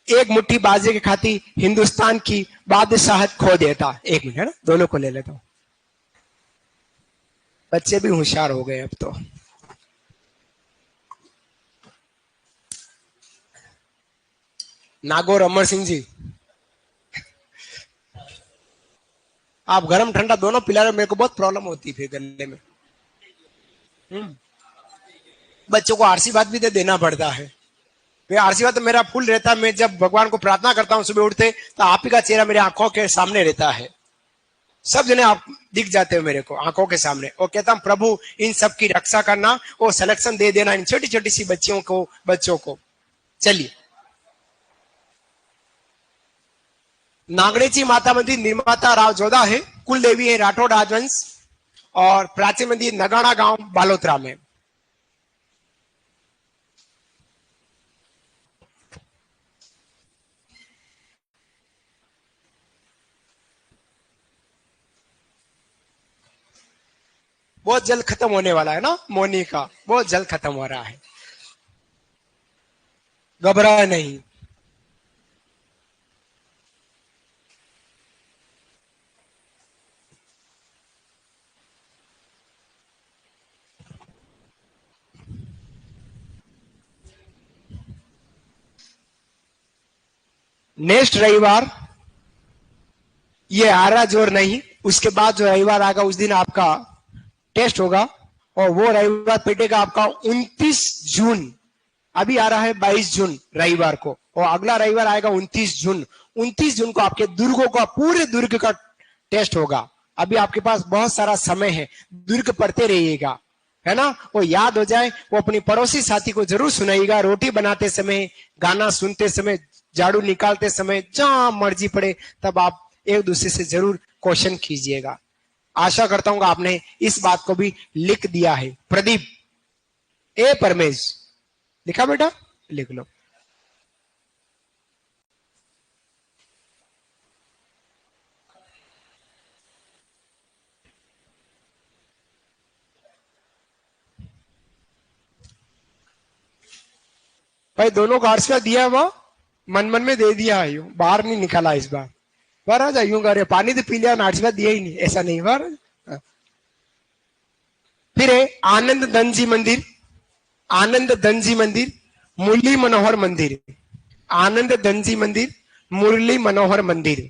S1: एक मुट्ठी बाजे की खाती हिंदुस्तान की बादशाहत खो देता। एक मिनट है ना, दोनों को ले लेता हूं। बच्चे भी होशियार हो गए अब तो। नागौर अमर सिंह जी, आप गरम ठंडा दोनों पिला रहे हो, मेरे को बहुत प्रॉब्लम होती है फिर गले में। बच्चों को आशीर्वाद भी देना पड़ता है। मैं आशीर्वाद तो मेरा फुल रहता है। मैं जब भगवान को प्रार्थना करता हूँ सुबह उठते, तो आप ही का चेहरा मेरे आंखों के सामने रहता है। सब जने आप दिख जाते हो मेरे को आंखों के सामने, और कहता हूं प्रभु इन सब की रक्षा करना और सिलेक्शन दे देना इन छोटी छोटी सी बच्चों को। चलिए, नागणेची माता मंदिर निर्माता राव जोधा है। कुल देवी है राठौड़ राजवंश और प्राचीन मंदिर नगाड़ा गांव बालोतरा में। बहुत जल्द खत्म होने वाला है ना, मोनी का बहुत जल्द खत्म हो रहा है, घबराए नहीं। नेक्स्ट रविवार ये आ रहा जोर नहीं, उसके बाद जो रविवार आएगा उस दिन आपका टेस्ट होगा, और वो रविवार पीटेगा आपका 29 जून। अभी आ रहा है 22 जून रविवार को, और अगला रविवार आएगा 29 जून। 29 जून को आपके दुर्गों का, पूरे दुर्ग का टेस्ट होगा। अभी आपके पास बहुत सारा समय है, दुर्ग पढ़ते रहिएगा, है ना। वो याद हो जाए, वो अपनी पड़ोसी साथी को जरूर सुनाइएगा, रोटी बनाते समय, गाना सुनते समय, झाड़ू निकालते समय, जहां मर्जी पड़े तब आप एक दूसरे से जरूर क्वेश्चन कीजिएगा। आशा करता हूं आपने इस बात को भी लिख दिया है। प्रदीप ए परमेश लिखा बेटा, लिख लो। भाई दोनों का आशीर्वाद दिया हुआ, मन मन में दे दिया है, बाहर नहीं निकाला इस बार। महाराज यूं करे, पानी तो पी लिया, आशीर्वाद दिया ही नहीं, ऐसा नहीं महाराज। फिर है आनंद धनजी मंदिर, आनंद धनजी मंदिर, मुरली मनोहर मंदिर, आनंद धनजी मंदिर, मुरली मनोहर मंदिर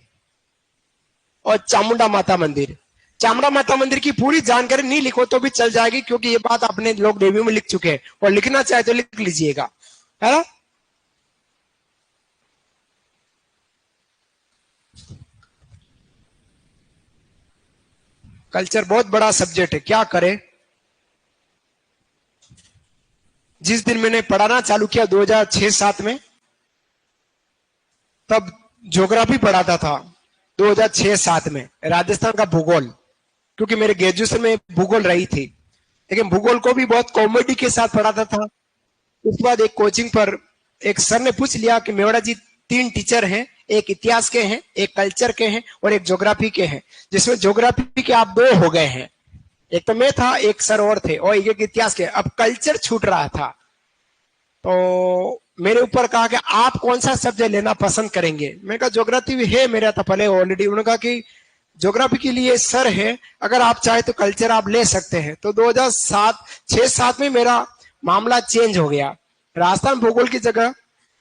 S1: और चामुंडा माता मंदिर। चामुंडा माता मंदिर की पूरी जानकारी नहीं लिखो तो भी चल जाएगी, क्योंकि ये बात अपने लोग देवी में लिख चुके हैं, और लिखना चाहे तो लिख लीजिएगा, है ना। कल्चर बहुत बड़ा सब्जेक्ट है, क्या करें। जिस दिन मैंने पढ़ाना चालू किया 2006-7 में, तब ज्योग्राफी पढ़ाता था 2006-7 में, राजस्थान का भूगोल, क्योंकि मेरे ग्रेजुएशन में भूगोल रही थी, लेकिन भूगोल को भी बहुत कॉमेडी के साथ पढ़ाता था। उसके बाद एक कोचिंग पर एक सर ने पूछ लिया कि मेवाड़ा जी 3 टीचर हैं, एक इतिहास के हैं, एक कल्चर के हैं और एक ज्योग्राफी के हैं, जिसमें ज्योग्राफी के आप 2 हो गए हैं, एक तो मैं था, एक सर और थे, और एक इतिहास के। अब कल्चर छूट रहा था, तो मेरे ऊपर कहा कि आप कौन सा सब्जेक्ट लेना पसंद करेंगे। मैं कहा ज्योग्राफी है मेरा था पहले ऑलरेडी। उन्होंने कहा कि ज्योग्राफी के लिए सर है, अगर आप चाहे तो कल्चर आप ले सकते हैं। तो 2006-7 में मेरा मामला चेंज हो गया, राजस्थान भूगोल की जगह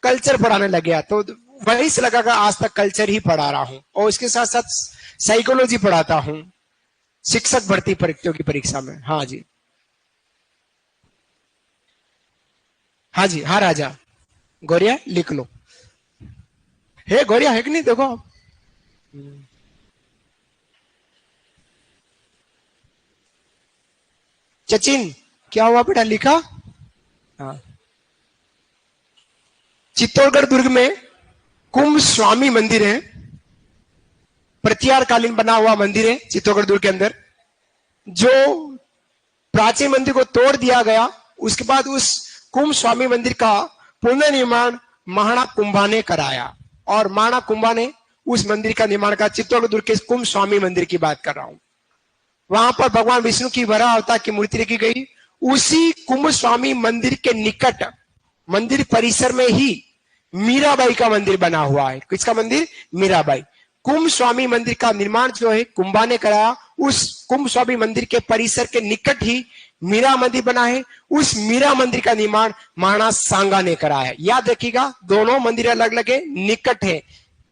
S1: कल्चर पढ़ाने लग गया। तो वहीं से लगा कि आज तक कल्चर ही पढ़ा रहा हूं, और इसके साथ साथ साइकोलॉजी पढ़ाता हूं शिक्षक भर्ती प्रतियोगी परीक्षा में। हाँ जी, हाँ जी, हाँ राजा गौरिया लिख लो। है गौरिया है कि नहीं, देखो आप। सचिन क्या हुआ बेटा, लिखा। हाँ, चित्तौड़गढ़ दुर्ग में कुंभ स्वामी मंदिर है, प्रतिहार कालीन बना हुआ मंदिर है चित्तौड़गढ़ दुर्ग के अंदर। जो प्राचीन मंदिर को तोड़ दिया गया, उसके बाद उस कुंभ स्वामी मंदिर का पुनर्निर्माण महाराणा कुंभा ने कराया, और महाराणा कुंभा ने उस मंदिर का निर्माण करा। चित्तौड़गढ़ दुर्ग के कुंभ स्वामी मंदिर की बात कर रहा हूं। वहां पर भगवान विष्णु की वराह अवतार की मूर्ति रखी गई। उसी कुंभ स्वामी मंदिर के निकट मंदिर परिसर में ही मीराबाई का मंदिर बना हुआ है। किसका मंदिर? मीराबाई। कुंभ स्वामी मंदिर का निर्माण जो है कुंभा ने कराया। उस कुंभ स्वामी मंदिर के परिसर के निकट ही मीरा मंदिर बना है। उस मीरा मंदिर का निर्माण महाराणा सांगा ने कराया। याद रखिएगा, दोनों मंदिर अलग अलग है, निकट है।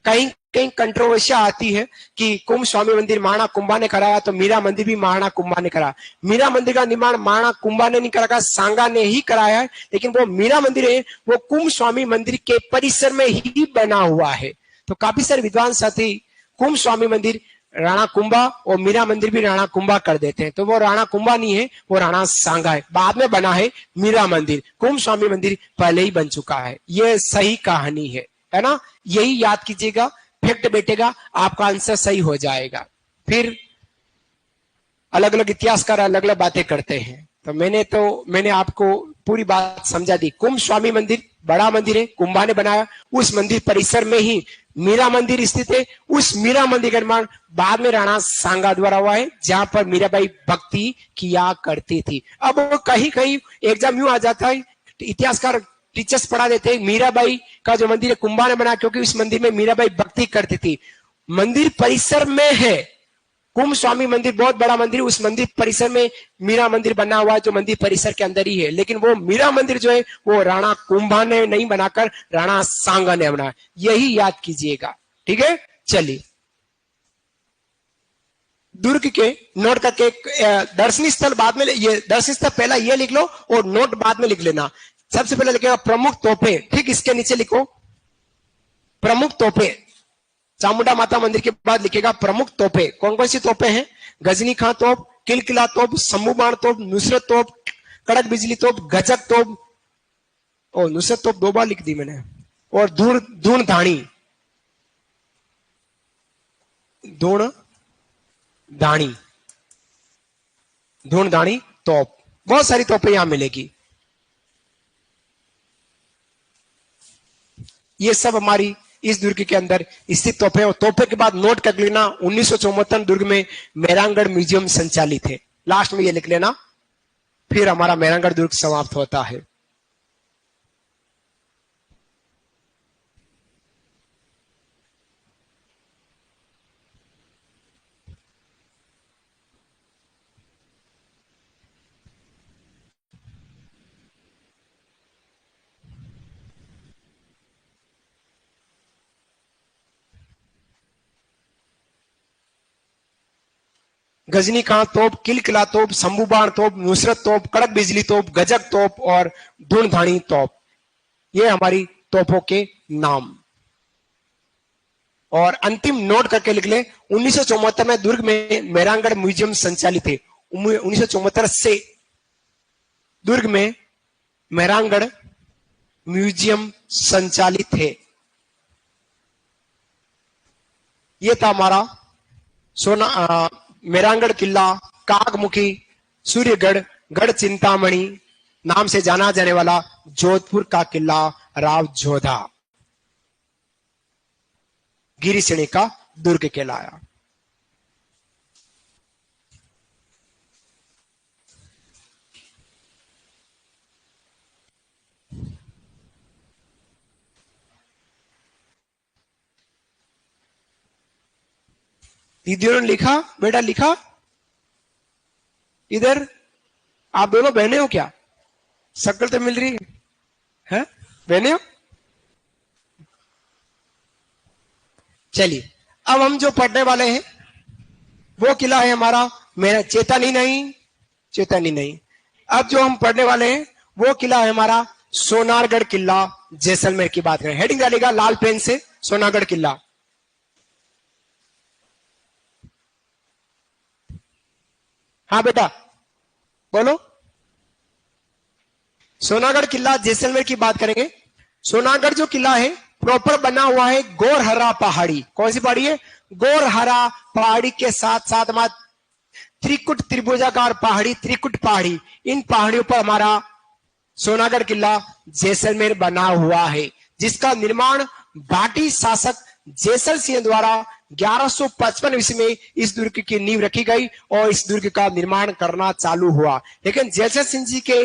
S1: कहीं कहीं कंट्रोवर्शिया आती है कि कुंभ स्वामी मंदिर महाराणा कुंभा ने कराया, तो मीरा मंदिर भी महाराणा कुंभा ने कराया। मीरा मंदिर का निर्माण महाराणा कुंभा ने नहीं कराया, सांगा ने ही कराया है। लेकिन वो मीरा मंदिर है, वो कुंभ स्वामी मंदिर के परिसर में ही बना हुआ है। तो काफी सारे विद्वान साथी कुंभ स्वामी मंदिर राणा कुंभा और मीरा मंदिर भी राणा कुंभा कर देते हैं। तो वो राणा कुंभा नहीं है, वो राणा सांगा है। बाद में बना है मीरा मंदिर, कुंभ स्वामी मंदिर पहले ही बन चुका है। ये सही कहानी है ना। यही याद कीजिएगा, फैक्ट बैठेगा, आपका आंसर सही हो जाएगा। फिर अलग अलग इतिहासकार अलग अलग बातें करते हैं। तो मैंने आपको पूरी बात समझा दी। कुंभ स्वामी मंदिर बड़ा मंदिर है, कुंभा ने बनाया। उस मंदिर परिसर में ही मीरा मंदिर स्थित है। उस मीरा मंदिर का निर्माण बाद में राणा सांगा द्वारा हुआ है, जहां पर मीराबाई भक्ति किया करती थी। अब कहीं कहीं एग्जाम यूं आ जाता है, इतिहासकार टीचर्स पढ़ा देते हैं मीराबाई का जो मंदिर है कुंभा ने बनाया, क्योंकि उस मंदिर में मीराबाई भक्ति करती थी। मंदिर परिसर में है कुंभ स्वामी मंदिर, बहुत बड़ा मंदिर, उस मंदिर परिसर में मीरा मंदिर बना हुआ है जो मंदिर परिसर के अंदर ही है। लेकिन वो मीरा मंदिर जो है वो राणा कुंभा ने नहीं बनाकर राणा सांगा ने बनाया, यही याद कीजिएगा। ठीक है, चलिए दुर्ग के नोट करके दर्शनीय स्थल बाद में, ये दर्शनीय स्थल पहला ये लिख लो और नोट बाद में लिख लेना। सबसे पहले लिखेगा प्रमुख तोपे, ठीक इसके नीचे लिखो प्रमुख तोपे। चामुंडा माता मंदिर के बाद लिखेगा प्रमुख तोपे। कौन कौन सी तोपे हैं? गजनी खां तोप, किलकिला तोप, शंभूबाण तोप, नुसरत तोप, कड़क बिजली तोप, गजक तोप। ओ नुसरत तोप 2 बार लिख दी मैंने। और धूण धाणी, धूण धाणी तोप। बहुत सारी तोपें यहां मिलेगी। ये सब हमारी इस दुर्ग के अंदर स्थित तोपे। और तोपे के बाद नोट कर लेना 1974 दुर्ग में मेहरानगढ़ म्यूजियम संचालित है। लास्ट में ये लिख लेना, फिर हमारा मेहरानगढ़ दुर्ग समाप्त होता है। गजनी खां तोप, किलकिला तोप, शंभूबाण तोप, नुसरत तोप, कड़क बिजली तोप, गजक तोप और धूणधानी तोप, ये हमारी तोपों के नाम। और अंतिम नोट करके लिख ले 1974 में दुर्ग में मेहरानगढ़ म्यूजियम संचालित है। 1974 से दुर्ग में मेहरानगढ़ म्यूजियम संचालित है। ये था हमारा मेहरानगढ़ किला, काकमुखी, सूर्यगढ़, गढ़ चिंतामणि नाम से जाना जाने वाला जोधपुर का किला राव जोधा गिरी श्रेणी का दुर्ग कहलाया। दीदियों ने लिखा, बेटा लिखा। इधर आप दोनों बहने हो क्या? शक्ल तो मिल रही है, बहने हो? चलिए अब हम जो पढ़ने वाले हैं वो किला है हमारा मेरा चेतानी नहीं। अब जो हम पढ़ने वाले हैं वो किला है हमारा सोनारगढ़ किला जैसलमेर की बात करें। हेडिंग डालेगा लाल पेन से, सोनारगढ़ किला। हाँ बेटा बोलो। सोनागढ़ किला जैसलमेर की बात करेंगे। सोनागढ़ जो किला है प्रॉपर बना हुआ है गोरहरा पहाड़ी। कौन सी पहाड़ी है? गोरहरा पहाड़ी के साथ साथ हमारा त्रिकुट त्रिभुजाकार पहाड़ी, त्रिकुट पहाड़ी, इन पहाड़ियों पर हमारा सोनागढ़ किला जैसलमेर बना हुआ है, जिसका निर्माण भाटी शासक जैसल सिंह द्वारा 1155 ईस्वी में इस दुर्ग की नींव रखी गई और इस दुर्ग का निर्माण करना चालू हुआ। लेकिन जैसल सिंह जी के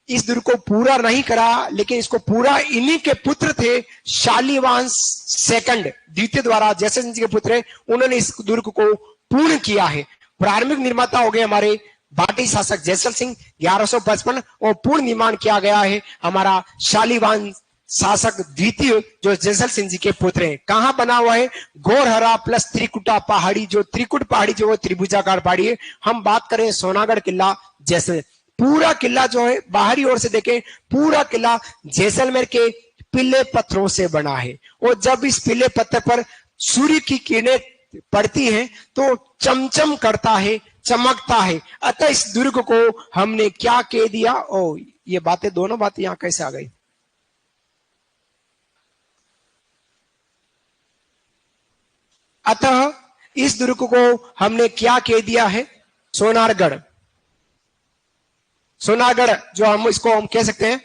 S1: इस दुर्ग को पूरा नहीं करा, लेकिन इसको पूरा इन्हीं के पुत्र थे शालीवान सेकंड द्वितीय द्वारा, जैसल सिंह जी के पुत्र, उन्होंने इस दुर्ग को पूर्ण किया है। प्रारंभिक निर्माता हो गए हमारे भाटी शासक जैसल सिंह 1155 और पूर्ण निर्माण किया गया है हमारा शालीवान शासक द्वितीय जो जैसल सिंह जी के पुत्र हैं। कहां बना हुआ है? गोरहरा प्लस त्रिकुटा पहाड़ी, जो त्रिकुट पहाड़ी जो त्रिभुजाकार पहाड़ी है। हम बात करें सोनागढ़ किला जैसे पूरा किला जो है बाहरी ओर से देखें, पूरा किला जैसलमेर के पीले पत्थरों से बना है और जब इस पीले पत्थर पर सूर्य की किरणें पड़ती हैं तो चमचम करता है, चमकता है। अतः इस दुर्ग को हमने क्या कह दिया? ओ ये बातें, दोनों बातें यहां कैसे आ गई? अतः इस दुर्ग को हमने क्या कह दिया है? सोनारगढ़, सोनारगढ़ जो हम कह सकते हैं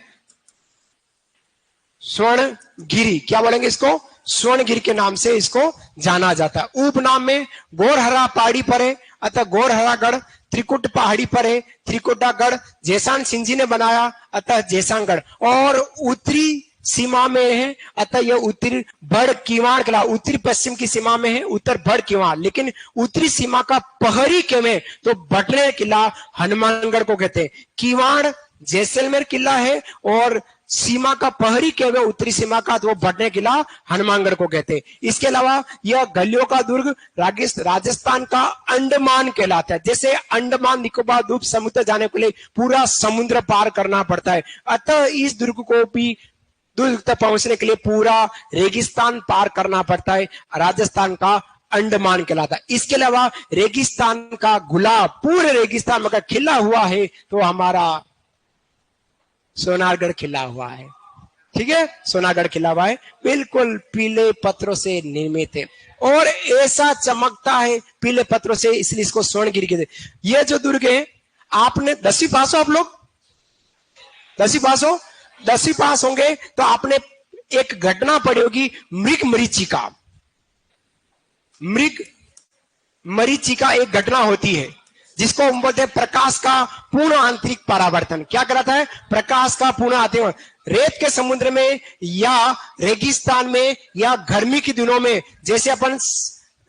S1: स्वर्णगिरी, क्या बोलेंगे इसको, स्वर्णगिरी के नाम से इसको जाना जाता है। उपनाम में गोरहरा पहाड़ी पर है, अतः गोरहरागढ़, त्रिकुट पहाड़ी पर है, त्रिकुटागढ़, जैसान सिंह जी ने बनाया अतः जैसानगढ़, और उत्तरी सीमा में है अतः यह उत्तरी बड़ किवाड़ किला, उत्तरी पश्चिम की सीमा में है उत्तर बड़ किवाड़, लेकिन उत्तरी सीमा का पहरी के में तो बटने किला हनुमानगढ़ को कहते हैं। किवाड़ जैसलमेर किला है और सीमा का पहरी के में उत्तरी सीमा का तो वो बटने किला हनुमानगढ़ को कहते हैं। इसके अलावा यह गलियों का दुर्ग राजस्थान का अंडमान कहलाता है। जैसे अंडमान निकोबार द्वीप समुद्र जाने के लिए पूरा समुद्र पार करना पड़ता है, अतः इस दुर्ग को भी दुर्ग तक पहुंचने के लिए पूरा रेगिस्तान पार करना पड़ता है, राजस्थान का अंडमान कहलाता है। इसके अलावा रेगिस्तान का गुलाब पूरे रेगिस्तान में खिला हुआ है तो हमारा सोनारगढ़ खिला हुआ है। ठीक है, सोनारगढ़ खिला हुआ है, बिल्कुल पीले पत्थरों से निर्मित है और ऐसा चमकता है पीले पत्थरों से, इसलिए इसको स्वर्णगिरी कहते हैं। यह जो दुर्ग है, आपने 10वीं पास हो, आप लोग 10वीं पास हो, 10वीं पास होंगे तो आपने एक घटना पढ़ी होगी मृग मरीचिका। मृग मरीचिका एक घटना होती है जिसको हम बोलते हैं प्रकाश का पूर्ण आंतरिक परावर्तन। क्या कराता है, प्रकाश का पूर्ण आंतरिक, रेत के समुद्र में या रेगिस्तान में या गर्मी के दिनों में जैसे अपन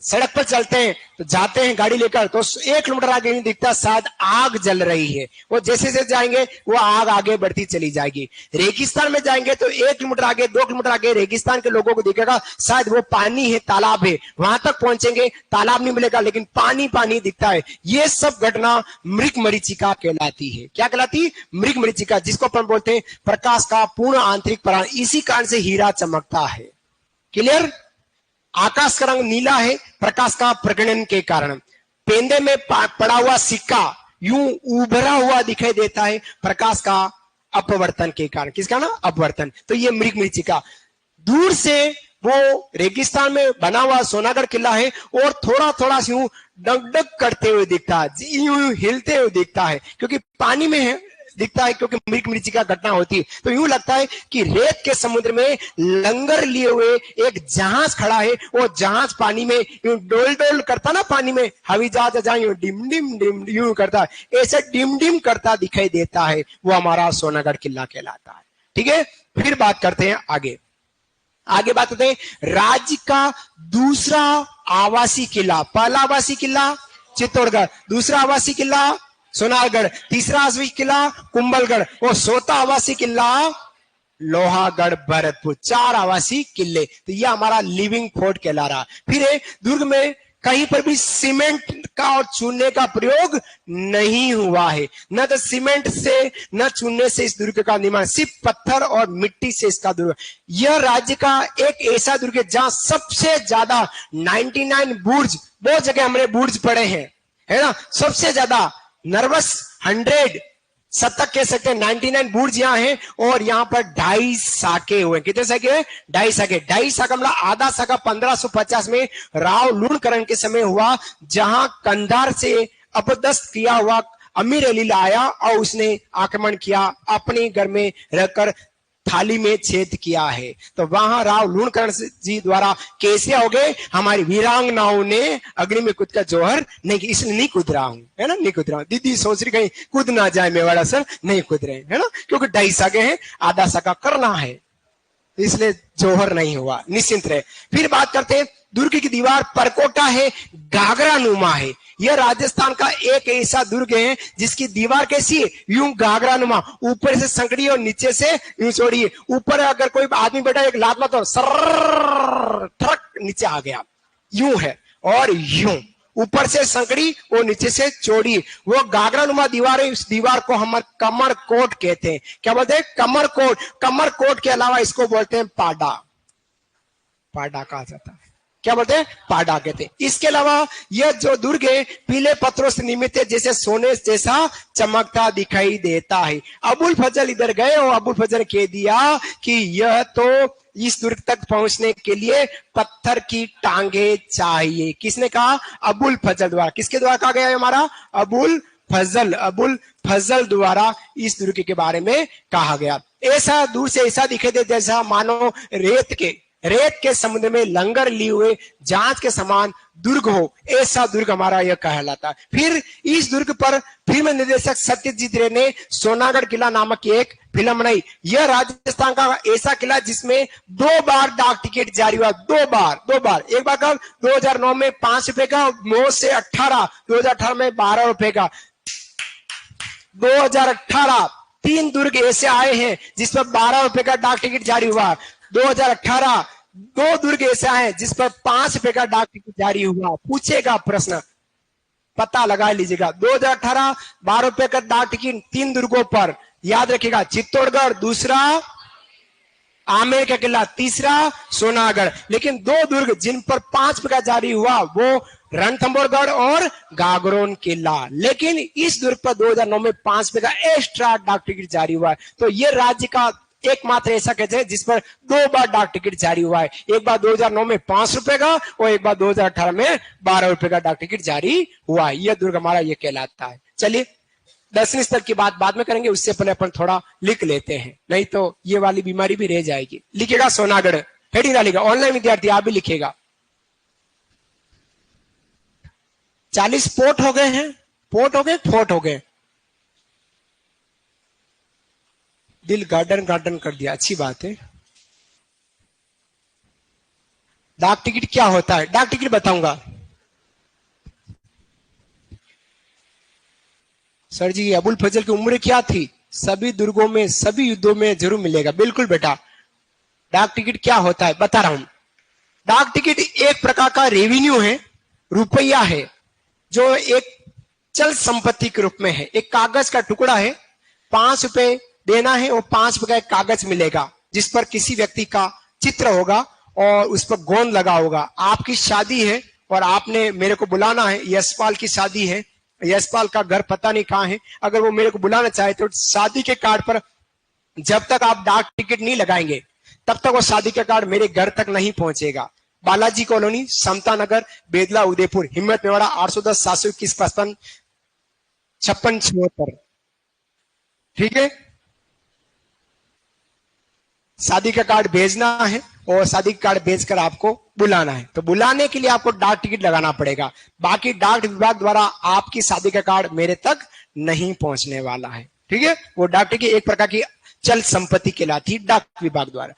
S1: सड़क पर चलते हैं तो जाते हैं गाड़ी लेकर तो 1 किलोमीटर आगे नहीं दिखता शायद आग जल रही है, वो जैसे जैसे जाएंगे वो आग आगे बढ़ती चली जाएगी। रेगिस्तान में जाएंगे तो 1 किलोमीटर आगे 2 किलोमीटर आगे रेगिस्तान के लोगों को दिखेगा शायद वो पानी है, तालाब है, वहां तक पहुंचेंगे तालाब नहीं मिलेगा लेकिन पानी पानी दिखता है। ये सब घटना मृग मरीचिका कहलाती है। क्या कहलाती है, मृग मरीचिका, जिसको अपन बोलते हैं प्रकाश का पूर्ण आंतरिक परावर्तन। इसी कारण से हीरा चमकता है। क्लियर, आकाश का रंग नीला है प्रकाश का प्रकीर्णन के कारण। पेंदे में पड़ा हुआ सिक्का यूं उभरा हुआ दिखाई देता है प्रकाश का अपवर्तन के कारण। किसका ना, अपवर्तन। तो ये मृग मरीचिका दूर से वो रेगिस्तान में बना हुआ सोनागढ़ किला है और थोड़ा थोड़ा यूं डगडग करते हुए दिखता है, यूं हिलते हुए दिखता है क्योंकि पानी में है दिखता है, क्योंकि मृग मरीचिका घटना होती है तो यूं लगता है कि रेत के समुद्र में लंगर लिए हुए एक जहाज खड़ा है, वो जहाज पानी में यूं डोल डोल करता ना, पानी में हवाई जहाज जहां यूं डिम डिम डिम यूं करता है, ऐसे डिम डिम करता दिखाई देता है, वो हमारा सोनागढ़ किला कहलाता है। ठीक है, फिर बात करते हैं आगे बात करते हैं राज्य का दूसरा आवासीय किला। पहला आवासीय किला चित्तौड़गढ़, दूसरा आवासीय किला सोनारगढ़, तीसरा आवासीय किला कुंभलगढ़ और चौथा आवासीय किला लोहागढ़ भरतपुर। 4 आवासीय किले। तो यह हमारा लिविंग फोर्ट कहला रहा। फिर दुर्ग में कहीं पर भी सीमेंट का और चूने का प्रयोग नहीं हुआ है, न तो सीमेंट से न चूने से इस दुर्ग का निर्माण, सिर्फ पत्थर और मिट्टी से इसका दुर्ग। यह राज्य का एक ऐसा दुर्ग है जहां सबसे ज्यादा 99 बुर्ज, बहुत जगह हमने बुर्ज पढ़े हैं, है ना, सबसे ज्यादा नर्वस 100 शतक कह सकते हैं, 99 बुर्ज यहाँ है और यहाँ पर 2.5 साके हुए। कितने साके हैं, 2.5 साके। 2.5 साका मतलब आधा साका 1550 में राव लूणकरण के समय हुआ, जहां कंधार से अपदस्थ किया हुआ अमीर अली आया और उसने आक्रमण किया, अपने घर में रहकर थाली में छेद किया है। तो वहां राव लूणकरण जी द्वारा कैसे हो गए, हमारी वीरांगनाओं ने अग्नि में कूद कर जौहर नहीं, इसलिए नहीं कूद रहा हूं, है ना, नहीं कूद रहा हूं। दीदी सोच रही कहीं कूद ना जाए मेवाड़ा सर, नहीं कूद रहे, है ना, क्योंकि 2.5 साके हैं, आधा साका करना है, इसलिए जौहर नहीं हुआ, निश्चिंत रहे। फिर बात करते हैं दुर्ग की दीवार परकोटा है, घाघरा नुमा है। यह राजस्थान का एक ऐसा दुर्ग है जिसकी दीवार कैसी है, यूं घाघरा नुमा, ऊपर से संकड़ी और नीचे से यूं चौड़ी है। ऊपर अगर कोई आदमी बैठा एक लात मार तो सर ठक नीचे आ गया, यूं है, और यूं ऊपर से संकड़ी और नीचे से चौड़ी, वो घाघरा नुमा दीवार है। इस दीवार को हम कमर कोट कहते हैं। क्या बोलते हैं, कमर कोट। कमर कोट के अलावा इसको बोलते हैं पाडा, पाडा कहा जाता है। क्या बोलते हैं, पाडा कहते हैं। इसके अलावा यह जो दुर्ग है पीले पत्थरों से निर्मित है, जैसे सोने जैसा चमकता दिखाई देता है। अबुल फजल इधर गए और अबुल फजल कह दिया कि यह तो इस दुर्ग तक पहुंचने के लिए पत्थर की टांगे चाहिए। किसने कहा? अबुल फजल द्वारा। किसके द्वारा कहा गया है? हमारा अबुल फजल द्वारा इस दुर्ग के बारे में कहा गया। ऐसा दूर से ऐसा दिखे दे जैसा मानो रेत के समुद्र में लंगर लिए हुए जहाज के समान दुर्ग हो, ऐसा दुर्ग हमारा यह कहलाता है। फिर इस दुर्ग पर फिल्म निर्देशक सत्यजीत रे ने सोनागढ़ किला नामक की एक फिल्म बनाई। यह राजस्थान का ऐसा किला जिसमें 2 बार डाक टिकट जारी हुआ। 2 बार। एक बार कब? 2009 में 5 रुपए का, 9 से 18, 2018 में 12 रुपए का। 2018 3 दुर्ग ऐसे आए हैं जिस पर 12 रुपए का डाक टिकट जारी हुआ। 2018 2 दुर्ग ऐसे आए जिस पर 5 रुपए का डाक टिकट जारी हुआ। पूछेगा प्रश्न, पता लगा लीजिएगा। 2018 12 रुपए का डाक टिकट 3 दुर्गों पर, याद रखिएगा। चित्तौड़गढ़, दूसरा आमेर का किला, तीसरा सोनागढ़। लेकिन 2 दुर्ग जिन पर 5 रुपए का जारी हुआ वो रणथंभौरगढ़ और गागरोन किला। लेकिन इस दुर्ग पर 2009 में 5 रुपए का एक्स्ट्रा डाक टिकट जारी हुआ है। तो ये राज्य का एकमात्र ऐसा कहते हैं जिस पर 2 बार डाक टिकट जारी हुआ है। एक बार 2009 में 5 रुपए का और एक बार 2018 में 12 रुपए का डाक टिकट जारी हुआ है। यह दुर्ग हमारा ये कहलाता है। चलिए 10वीं स्तर की बात बाद में करेंगे, उससे पहले अपन थोड़ा लिख लेते हैं, नहीं तो ये वाली बीमारी भी रह जाएगी। लिखेगा सोनागढ़, हेडिंग डालेगा। ऑनलाइन विद्यार्थी आप भी लिखेगा। 40 फोर्ट हो गए हैं, फोर्ट हो गए। दिल गार्डन कर दिया, अच्छी बात है। डाक टिकट क्या होता है? डाक टिकट बताऊंगा। सर जी अबुल फजल की उम्र क्या थी? सभी दुर्गों में, सभी युद्धों में जरूर मिलेगा। बिल्कुल बेटा। डाक टिकट क्या होता है बता रहा हूं। डाक टिकट एक प्रकार का रेवेन्यू है, रुपया है, जो एक चल संपत्ति के रूप में है। एक कागज का टुकड़ा है, 5 रुपए देना है और 5 रुपए का एक कागज मिलेगा जिस पर किसी व्यक्ति का चित्र होगा और उस पर गोंद लगा होगा। आपकी शादी है और आपने मेरे को बुलाना है, यशपाल की शादी है, यशपाल का घर पता नहीं कहां है। अगर वो मेरे को बुलाना चाहे तो शादी के कार्ड पर जब तक आप डाक टिकट नहीं लगाएंगे तब तक वो शादी का कार्ड मेरे घर तक नहीं पहुंचेगा। बालाजी कॉलोनी, समता नगर, बेदला, उदयपुर, हिम्मत मेवाड़ा, 810 721 55 56 76। ठीक है। शादी का कार्ड भेजना है और शादी का कार्ड भेजकर आपको बुलाना है। तो बुलाने के लिए आपको डाक टिकट लगाना पड़ेगा। बाकी डाक विभाग द्वारा आपकी शादी का कार्ड मेरे तक नहीं पहुंचने वाला है। ठीक है। वो डाक टिकट एक प्रकार की चल संपत्ति कहलाती है डाक विभाग द्वारा।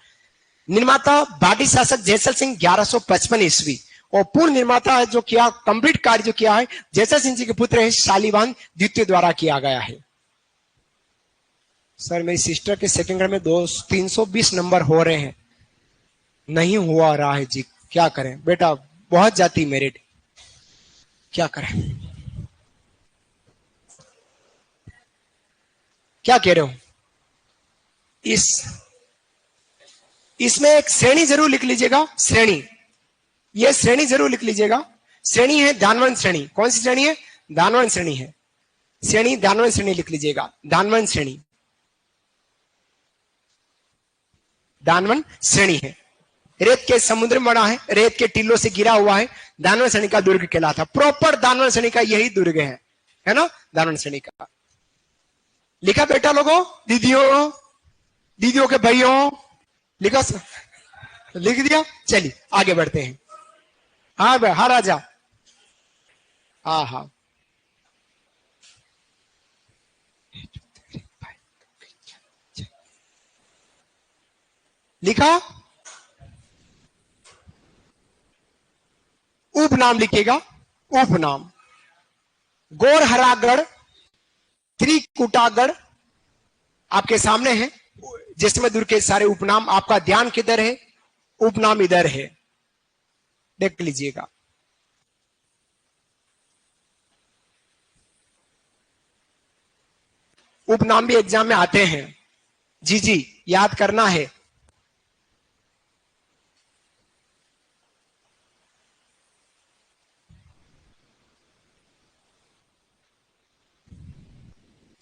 S1: निर्माता बाटी शासक जयसल सिंह 1155 ईस्वी और पूर्ण निर्माता जो किया, कंप्लीट कार्य जो किया है जयसल सिंह जी के पुत्र है शालीवान द्वितीय द्वारा किया गया है। सर मेरी सिस्टर के सेकंड ग्रेड में 320 नंबर हो रहे हैं, नहीं हुआ रहा है जी, क्या करें बेटा? बहुत जाती मेरिट, क्या करें? क्या कह रहे हो? इसमें एक श्रेणी जरूर लिख लीजिएगा। श्रेणी, ये श्रेणी जरूर लिख लीजिएगा। श्रेणी है दानवन श्रेणी। कौन सी श्रेणी है? दानवन श्रेणी है। श्रेणी दानवन श्रेणी लिख लीजिएगा। दानवन श्रेणी, दानवन श्रेणी है। रेत के समुद्र में बना है, रेत के टीलों से गिरा हुआ है, दानवन श्रेणी का दुर्ग कहलाता। प्रॉपर दानवन श्रेणी का यही दुर्ग है ना? दानवन श्रेणी का लिखा बेटा लोगों, दीदियों के भाइयों, लिखा सर? लिख दिया। चलिए आगे बढ़ते हैं। हाँ राजा, हाँ लिखा। उपनाम लिखिएगा। उपनाम गोरहरागढ़, त्रिकुटागढ़ आपके सामने है। जिसमें दुर्ग के सारे उपनाम, आपका ध्यान किधर है? उपनाम इधर है, देख लीजिएगा। उपनाम भी एग्जाम में आते हैं। जी याद करना है।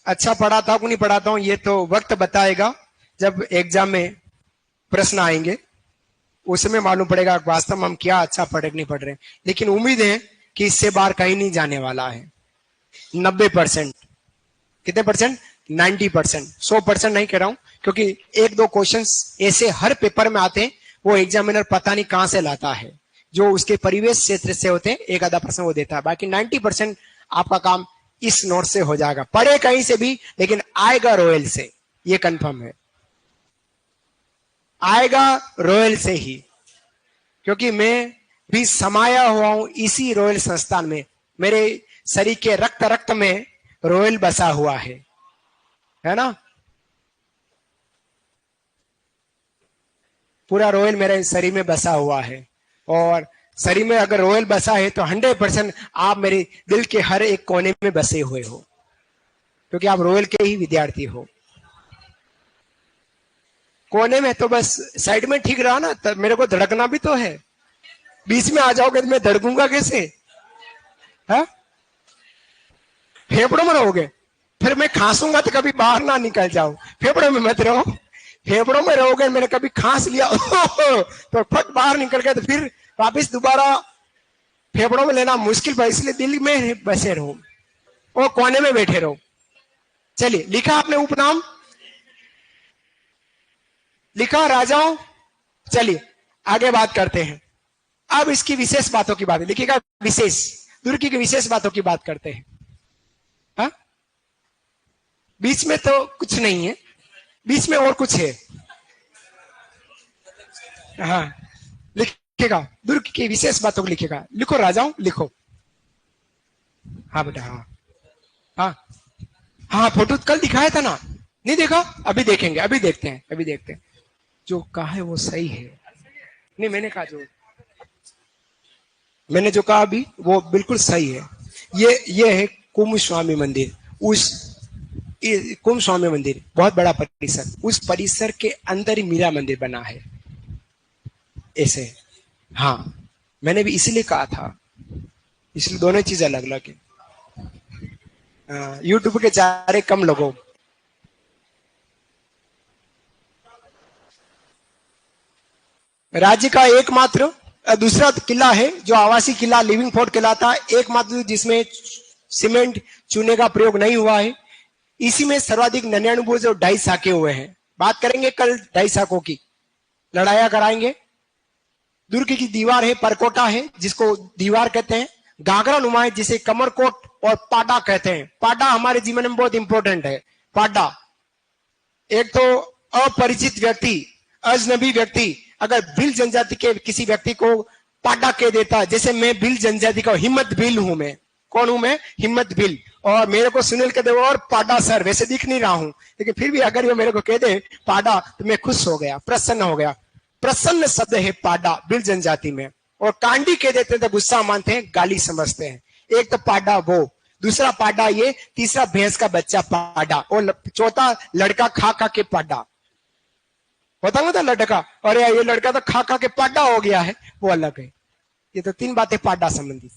S1: अच्छा पढ़ाता हूं कि नहीं पढ़ाता हूं ये तो वक्त बताएगा जब एग्जाम में प्रश्न आएंगे। उसमें मालूम पड़ेगा वास्तव में हम क्या अच्छा पढ़ रहे नहीं पढ़ रहे। लेकिन उम्मीद है कि इससे बाहर कहीं नहीं जाने वाला है। 90%, कितने परसेंट? 90%। 100% नहीं कह रहा हूं, क्योंकि एक दो क्वेश्चंस ऐसे हर पेपर में आते हैं, वो एग्जामिनर पता नहीं कहां से लाता है, जो उसके परिवेश क्षेत्र से होते हैं, एक आधा % वो देता है। बाकी 90% आपका काम इस नोट से हो जाएगा। पढ़े कहीं से भी, लेकिन आएगा रॉयल से, ये कंफर्म है, आएगा रॉयल से ही, क्योंकि मैं भी समाया हुआ हूं इसी रॉयल संस्थान में। मेरे शरीर के रक्त रक्त में रॉयल बसा हुआ है ना। पूरा रॉयल मेरे शरीर में बसा हुआ है, और शरीर में अगर रॉयल बसा है तो 100% आप मेरे दिल के हर एक कोने में बसे हुए हो, क्योंकि आप रॉयल के ही विद्यार्थी हो। कोने में तो बस साइड में ठीक रहा ना, तब मेरे को धड़कना भी तो है। बीच में आ जाओगे तो मैं धड़कूंगा कैसे? है फेफड़ों में रहोगे, फिर मैं खांसूंगा तो कभी बाहर ना निकल जाओ। फेफड़ों में मत रहो, फेफड़ों में रहोगे, मैंने कभी खांस लिया तो फट बाहर निकल गया, तो फिर वापिस दोबारा फेफड़ों में लेना मुश्किल है। इसलिए दिल में बसे रहो और कोने में बैठे रहो। चलिए, लिखा आपने उपनाम, लिखा राजाओं। चलिए आगे बात करते हैं। अब इसकी विशेष बातों की बात लिखिएगा, विशेष तुर्की की विशेष बातों की बात करते हैं। हा? बीच में तो कुछ नहीं है, बीच में और कुछ है। हाँ, लिखेगा दुर्ग की विशेष बातों को लिखेगा। लिखो राजाओं, लिखो। हाँ बेटा, हाँ हाँ हाँ, फोटो कल दिखाया था ना, नहीं देखा? अभी देखेंगे, अभी देखते हैं, अभी देखते हैं। जो कहा है वो सही है। नहीं, मैंने जो कहा अभी वो बिल्कुल सही है। ये है कुंभ स्वामी मंदिर। उस कुंभ स्वामी मंदिर बहुत बड़ा परिसर, उस परिसर के अंदर ही मीरा मंदिर बना है ऐसे। हाँ, मैंने भी इसीलिए कहा था, इसलिए दोनों चीज अलग अलग है। यूट्यूब के चारे कम लोगों। राज्य का एकमात्र दूसरा किला है जो आवासीय किला लिविंग फोर्ट कहलाता है, एकमात्र जिसमें सीमेंट चूने का प्रयोग नहीं हुआ है। इसी में सर्वाधिक 99 जो 2.5 साके हुए हैं। बात करेंगे कल 2.5 साकों की, लड़ाइया कराएंगे। दुर्ग की दीवार है, परकोटा है जिसको दीवार कहते हैं, गागरा नुमा है जिसे कमरकोट और पाडा कहते हैं। पाडा हमारे जीवन में बहुत इंपॉर्टेंट है। पाडा, एक तो अपरिचित व्यक्ति, अजनबी व्यक्ति अगर भील जनजाति के किसी व्यक्ति को पाडा कह देता है, जैसे मैं भील जनजाति का हिम्मत भील हूं, मैं कौन हूं? मैं हिम्मत भील, और मेरे को सुनील कह दे और पाडा सर, वैसे दिख नहीं रहा हूं, लेकिन फिर भी अगर वो मेरे को कह दे पाडा तो मैं खुश हो गया, प्रसन्न हो गया। प्रसन्न शब्द है पाडा भील जनजाति में। और कांडी कह देते हैं तो गुस्सा मानते हैं, गाली समझते हैं। एक तो पाडा वो, दूसरा पाडा ये, तीसरा भैंस का बच्चा पाडा, और चौथा लड़का खा खा के पाडा होता ना था लड़का, और ये लड़का तो खा खा के पाडा हो गया है, वो अलग है। ये तो 3 बातें पाडा संबंधी।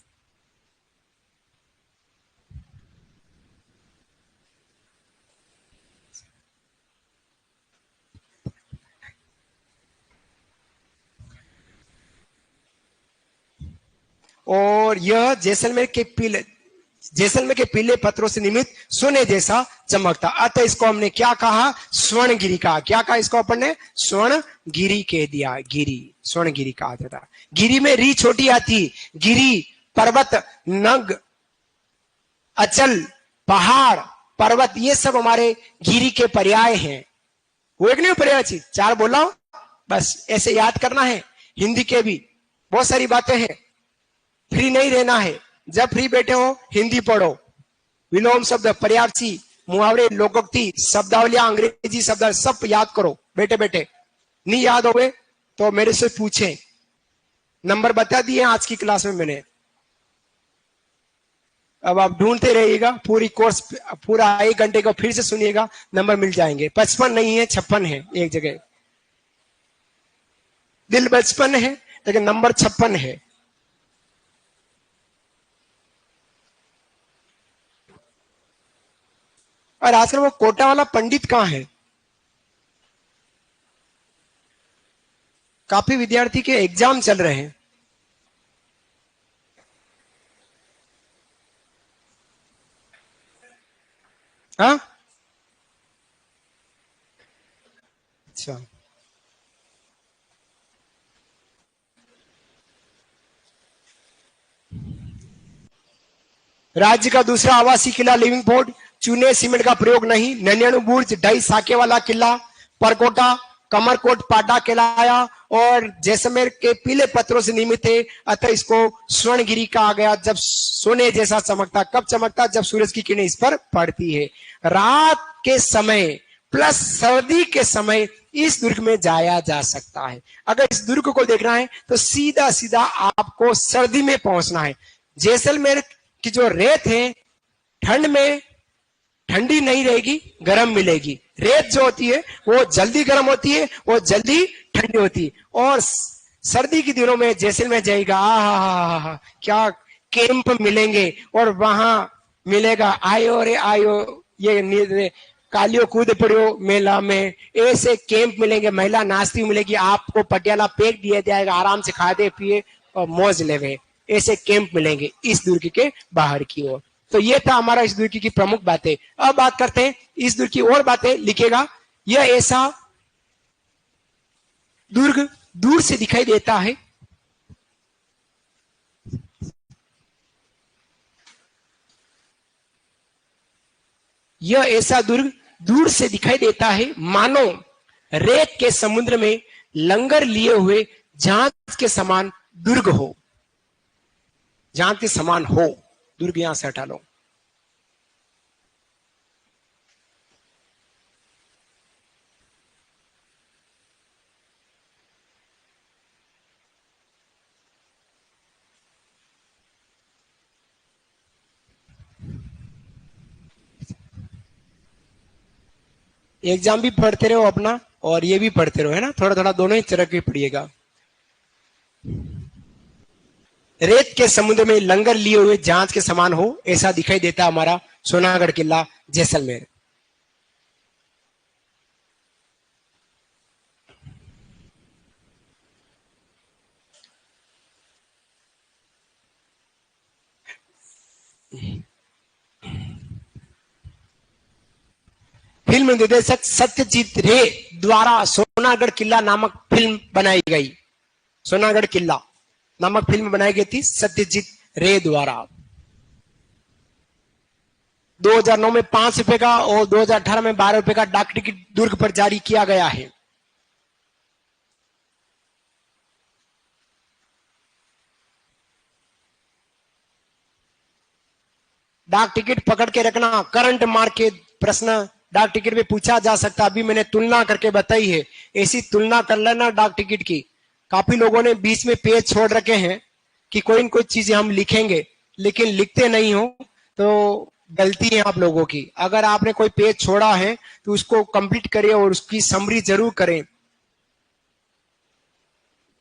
S1: और यह जैसलमेर के पीले पत्थरों से निर्मित सोने जैसा चमकता, अतः इसको हमने क्या कहा? स्वर्णगिरी कहा। क्या कहा इसको अपन ने? स्वर्णगिरी कह दिया। गिरी, स्वर्णगिरी कहा जाता। गिरी में री छोटी आती। गिरी पर्वत, नग, अचल, पहाड़, पर्वत, ये सब हमारे गिरी के पर्याय हैं। वो एक नहीं पर्याय चीज, 4 बोला, बस ऐसे याद करना है। हिंदी के भी बहुत सारी बातें हैं, फ्री नहीं रहना है। जब फ्री बैठे हो हिंदी पढ़ो, विलोम शब्द, पर्यायवाची, मुहावरे, लोकोक्ति, शब्दावलियां, अंग्रेजी शब्द सब याद करो बैठे बैठे। नहीं याद हो गए तो मेरे से पूछें, नंबर बता दिए आज की क्लास में मैंने। अब आप ढूंढते रहिएगा, पूरी कोर्स पूरा 1 घंटे को फिर से सुनिएगा, नंबर मिल जाएंगे। 55 नहीं है, 56 है एक जगह। दिल 55 है लेकिन नंबर 56 है। और आजकल वो कोटा वाला पंडित कहाँ है? काफी विद्यार्थी के एग्जाम चल रहे हैं। हाँ, अच्छा। राज्य का दूसरा आवासीय किला लिविंग फोर्ट, चूने सीमेंट का प्रयोग नहीं, नन्याणु बुर्ज, ढाई साके वाला किला, परकोटा, कमरकोट पाटा कहलाया और जैसलमेर के पीले पत्थरों से निर्मित थे, अतः इसको स्वर्णगिरी कहा गया। जब सोने जैसा चमकता, कब चमकता? जब सूरज की किरणें इस पर पड़ती है। रात के समय प्लस सर्दी के समय इस दुर्ग में जाया जा सकता है। अगर इस दुर्ग को देखना है तो सीधा सीधा आपको सर्दी में पहुंचना है। जैसलमेर की जो रेत है ठंड में ठंडी नहीं रहेगी, गर्म मिलेगी। रेत जो होती है वो जल्दी गर्म होती है, वो जल्दी ठंडी होती है। और सर्दी के दिनों में जैसलमेर जाएगा, आहा क्या कैंप मिलेंगे और वहां मिलेगा आयो रे आयो, ये कालियो कूद पड़ो मेला में, ऐसे कैंप मिलेंगे। महिला नाचती मिलेगी, आपको पटियाला पैक दिया जाएगा, आराम से खाते पिए और मौज लेवे। ऐसे कैंप मिलेंगे इस दुर्ग के बाहर की ओर। तो ये था हमारा इस दुर्ग की प्रमुख बातें। अब बात करते हैं इस दुर्ग की और बातें। लिखेगा, यह ऐसा दुर्ग दूर से दिखाई देता है, यह ऐसा दुर्ग दूर से दिखाई देता है मानो रेत के समुद्र में लंगर लिए हुए जहाज के समान दुर्ग हो। जहाज के समान हो, दुर्ग यहां से हटा लो। एग्जाम भी पढ़ते रहो अपना और ये भी पढ़ते रहो, है ना, थोड़ा थोड़ा दोनों ही तरह के पढ़िएगा। रेत के समुद्र में लंगर लिए हुए जहाज के समान हो, ऐसा दिखाई देता हमारा सोनागढ़ किला जैसलमेर। फिल्म निर्देशक सत्यजीत रे द्वारा सोनागढ़ किला नामक फिल्म बनाई गई। सोनागढ़ किला नामक फिल्म बनाई गई थी सत्यजीत रे द्वारा। 2009 में 5 रुपए का और 2018 में 12 रुपए का डाक टिकट दुर्ग पर जारी किया गया है। डाक टिकट पकड़ के रखना। करंट मार के प्रश्न डाक टिकट में पूछा जा सकता। अभी मैंने तुलना करके बताई है, ऐसी तुलना कर लेना डाक टिकट की। काफी लोगों ने बीच में पेज छोड़ रखे हैं कि कोई न कोई चीजें हम लिखेंगे, लेकिन लिखते नहीं हो, तो गलती है आप लोगों की। अगर आपने कोई पेज छोड़ा है तो उसको कंप्लीट करिए और उसकी समरी जरूर करें,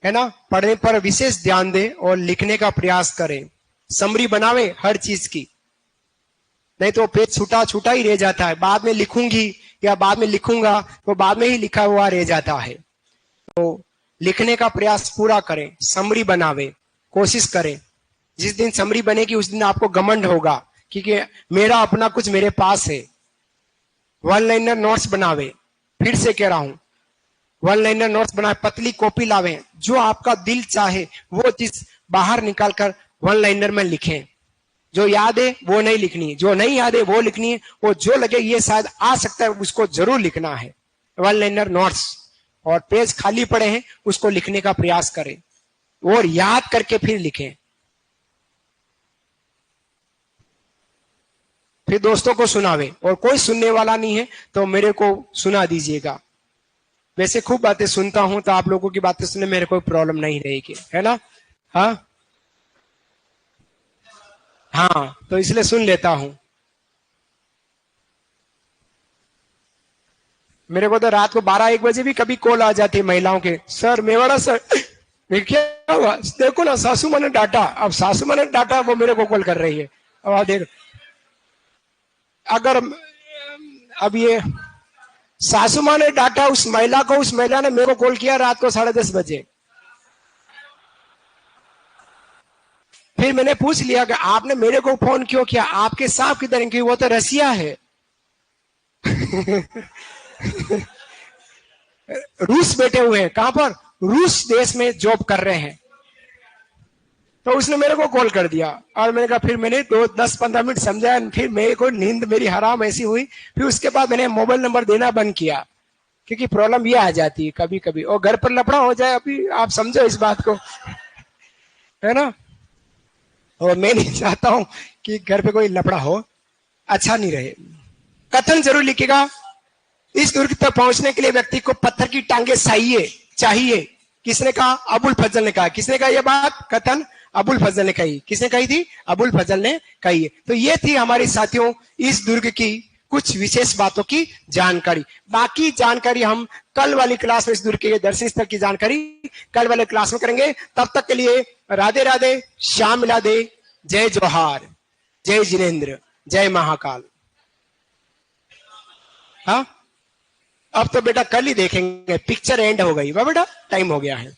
S1: है ना। पढ़ने पर विशेष ध्यान दें और लिखने का प्रयास करें। समरी बनावे हर चीज की, नहीं तो पेज छूटा छूटा ही रह जाता है। बाद में लिखूंगी या बाद में लिखूंगा तो बाद में ही लिखा हुआ रह जाता है। तो लिखने का प्रयास पूरा करें, समरी बनावे, कोशिश करें। जिस दिन समरी बनेगी उस दिन आपको घमंड होगा, क्योंकि मेरा अपना कुछ मेरे पास है। वन लाइनर नोट्स बनावे, फिर से कह रहा हूं, वन लाइनर नोट्स बनाए, पतली कॉपी लावे, जो आपका दिल चाहे वो चीज बाहर निकालकर वन लाइनर में लिखें। जो याद है वो नहीं लिखनी, जो नहीं याद है वो लिखनी है, वो जो लगे ये शायद आ सकता है उसको जरूर लिखना है। वन लाइनर नोट्स, और पेज खाली पड़े हैं उसको लिखने का प्रयास करें और याद करके फिर लिखें। फिर दोस्तों को सुनावे, और कोई सुनने वाला नहीं है तो मेरे को सुना दीजिएगा। वैसे खूब बातें सुनता हूं, तो आप लोगों की बातें सुनने मेरे कोई प्रॉब्लम नहीं रहेगी, है ना। हाँ हाँ, तो इसलिए सुन लेता हूं। मेरे को तो रात को 12-1 बजे भी कभी कॉल आ जाती है महिलाओं के, सर मेवाड़ा सर क्या हुआ, देखो ना सासू माँ ने डांटा। अब सासू माँ ने डांटा, वो मेरे को कॉल कर रही है। अब आप देख, अगर अब ये सासू माँ ने डांटा उस महिला को, उस महिला ने मेरे को कॉल किया रात को 10:30 बजे। फिर मैंने पूछ लिया कि आपने मेरे को फोन क्यों किया, आपके साहब किधर हैं? वो तो रसिया है। रूस बैठे हुए हैं। कहां पर? रूस देश में जॉब कर रहे हैं। तो उसने मेरे को कॉल कर दिया और मैंने कहा, फिर मैंने 10-15 मिनट समझा, फिर मेरे को नींद मेरी हराम ऐसी हुई। फिर उसके बाद मैंने मोबाइल नंबर देना बंद किया, क्योंकि प्रॉब्लम ये आ जाती है कभी कभी, और घर पर लफड़ा हो जाए, अभी आप समझो इस बात को, है ना। और मैं नहीं चाहता हूं कि घर पे कोई लफड़ा हो, अच्छा नहीं रहे। कथन जरूर लिखेगा। इस दुर्ग तक पहुंचने के लिए व्यक्ति को पत्थर की टांगे चाहिए। किसने कहा? अबुल फजल ने कहा। किसने कहा यह बात? कथन अबुल फजल ने कही। किसने कही थी? अबुल फजल ने कही है। तो ये थी हमारे साथियों इस दुर्ग की कुछ विशेष बातों की जानकारी। बाकी जानकारी हम कल वाली क्लास में, इस दुर्ग के दर्शन स्थल की जानकारी कल वाले क्लास में करेंगे। तब तक के लिए राधे राधे, श्याम मिलादे, जय जोहार, जय जिनेन्द्र, जय महाकाल। हाँ, अब तो बेटा कल ही देखेंगे, पिक्चर एंड हो गई। वाह बेटा, टाइम हो गया है।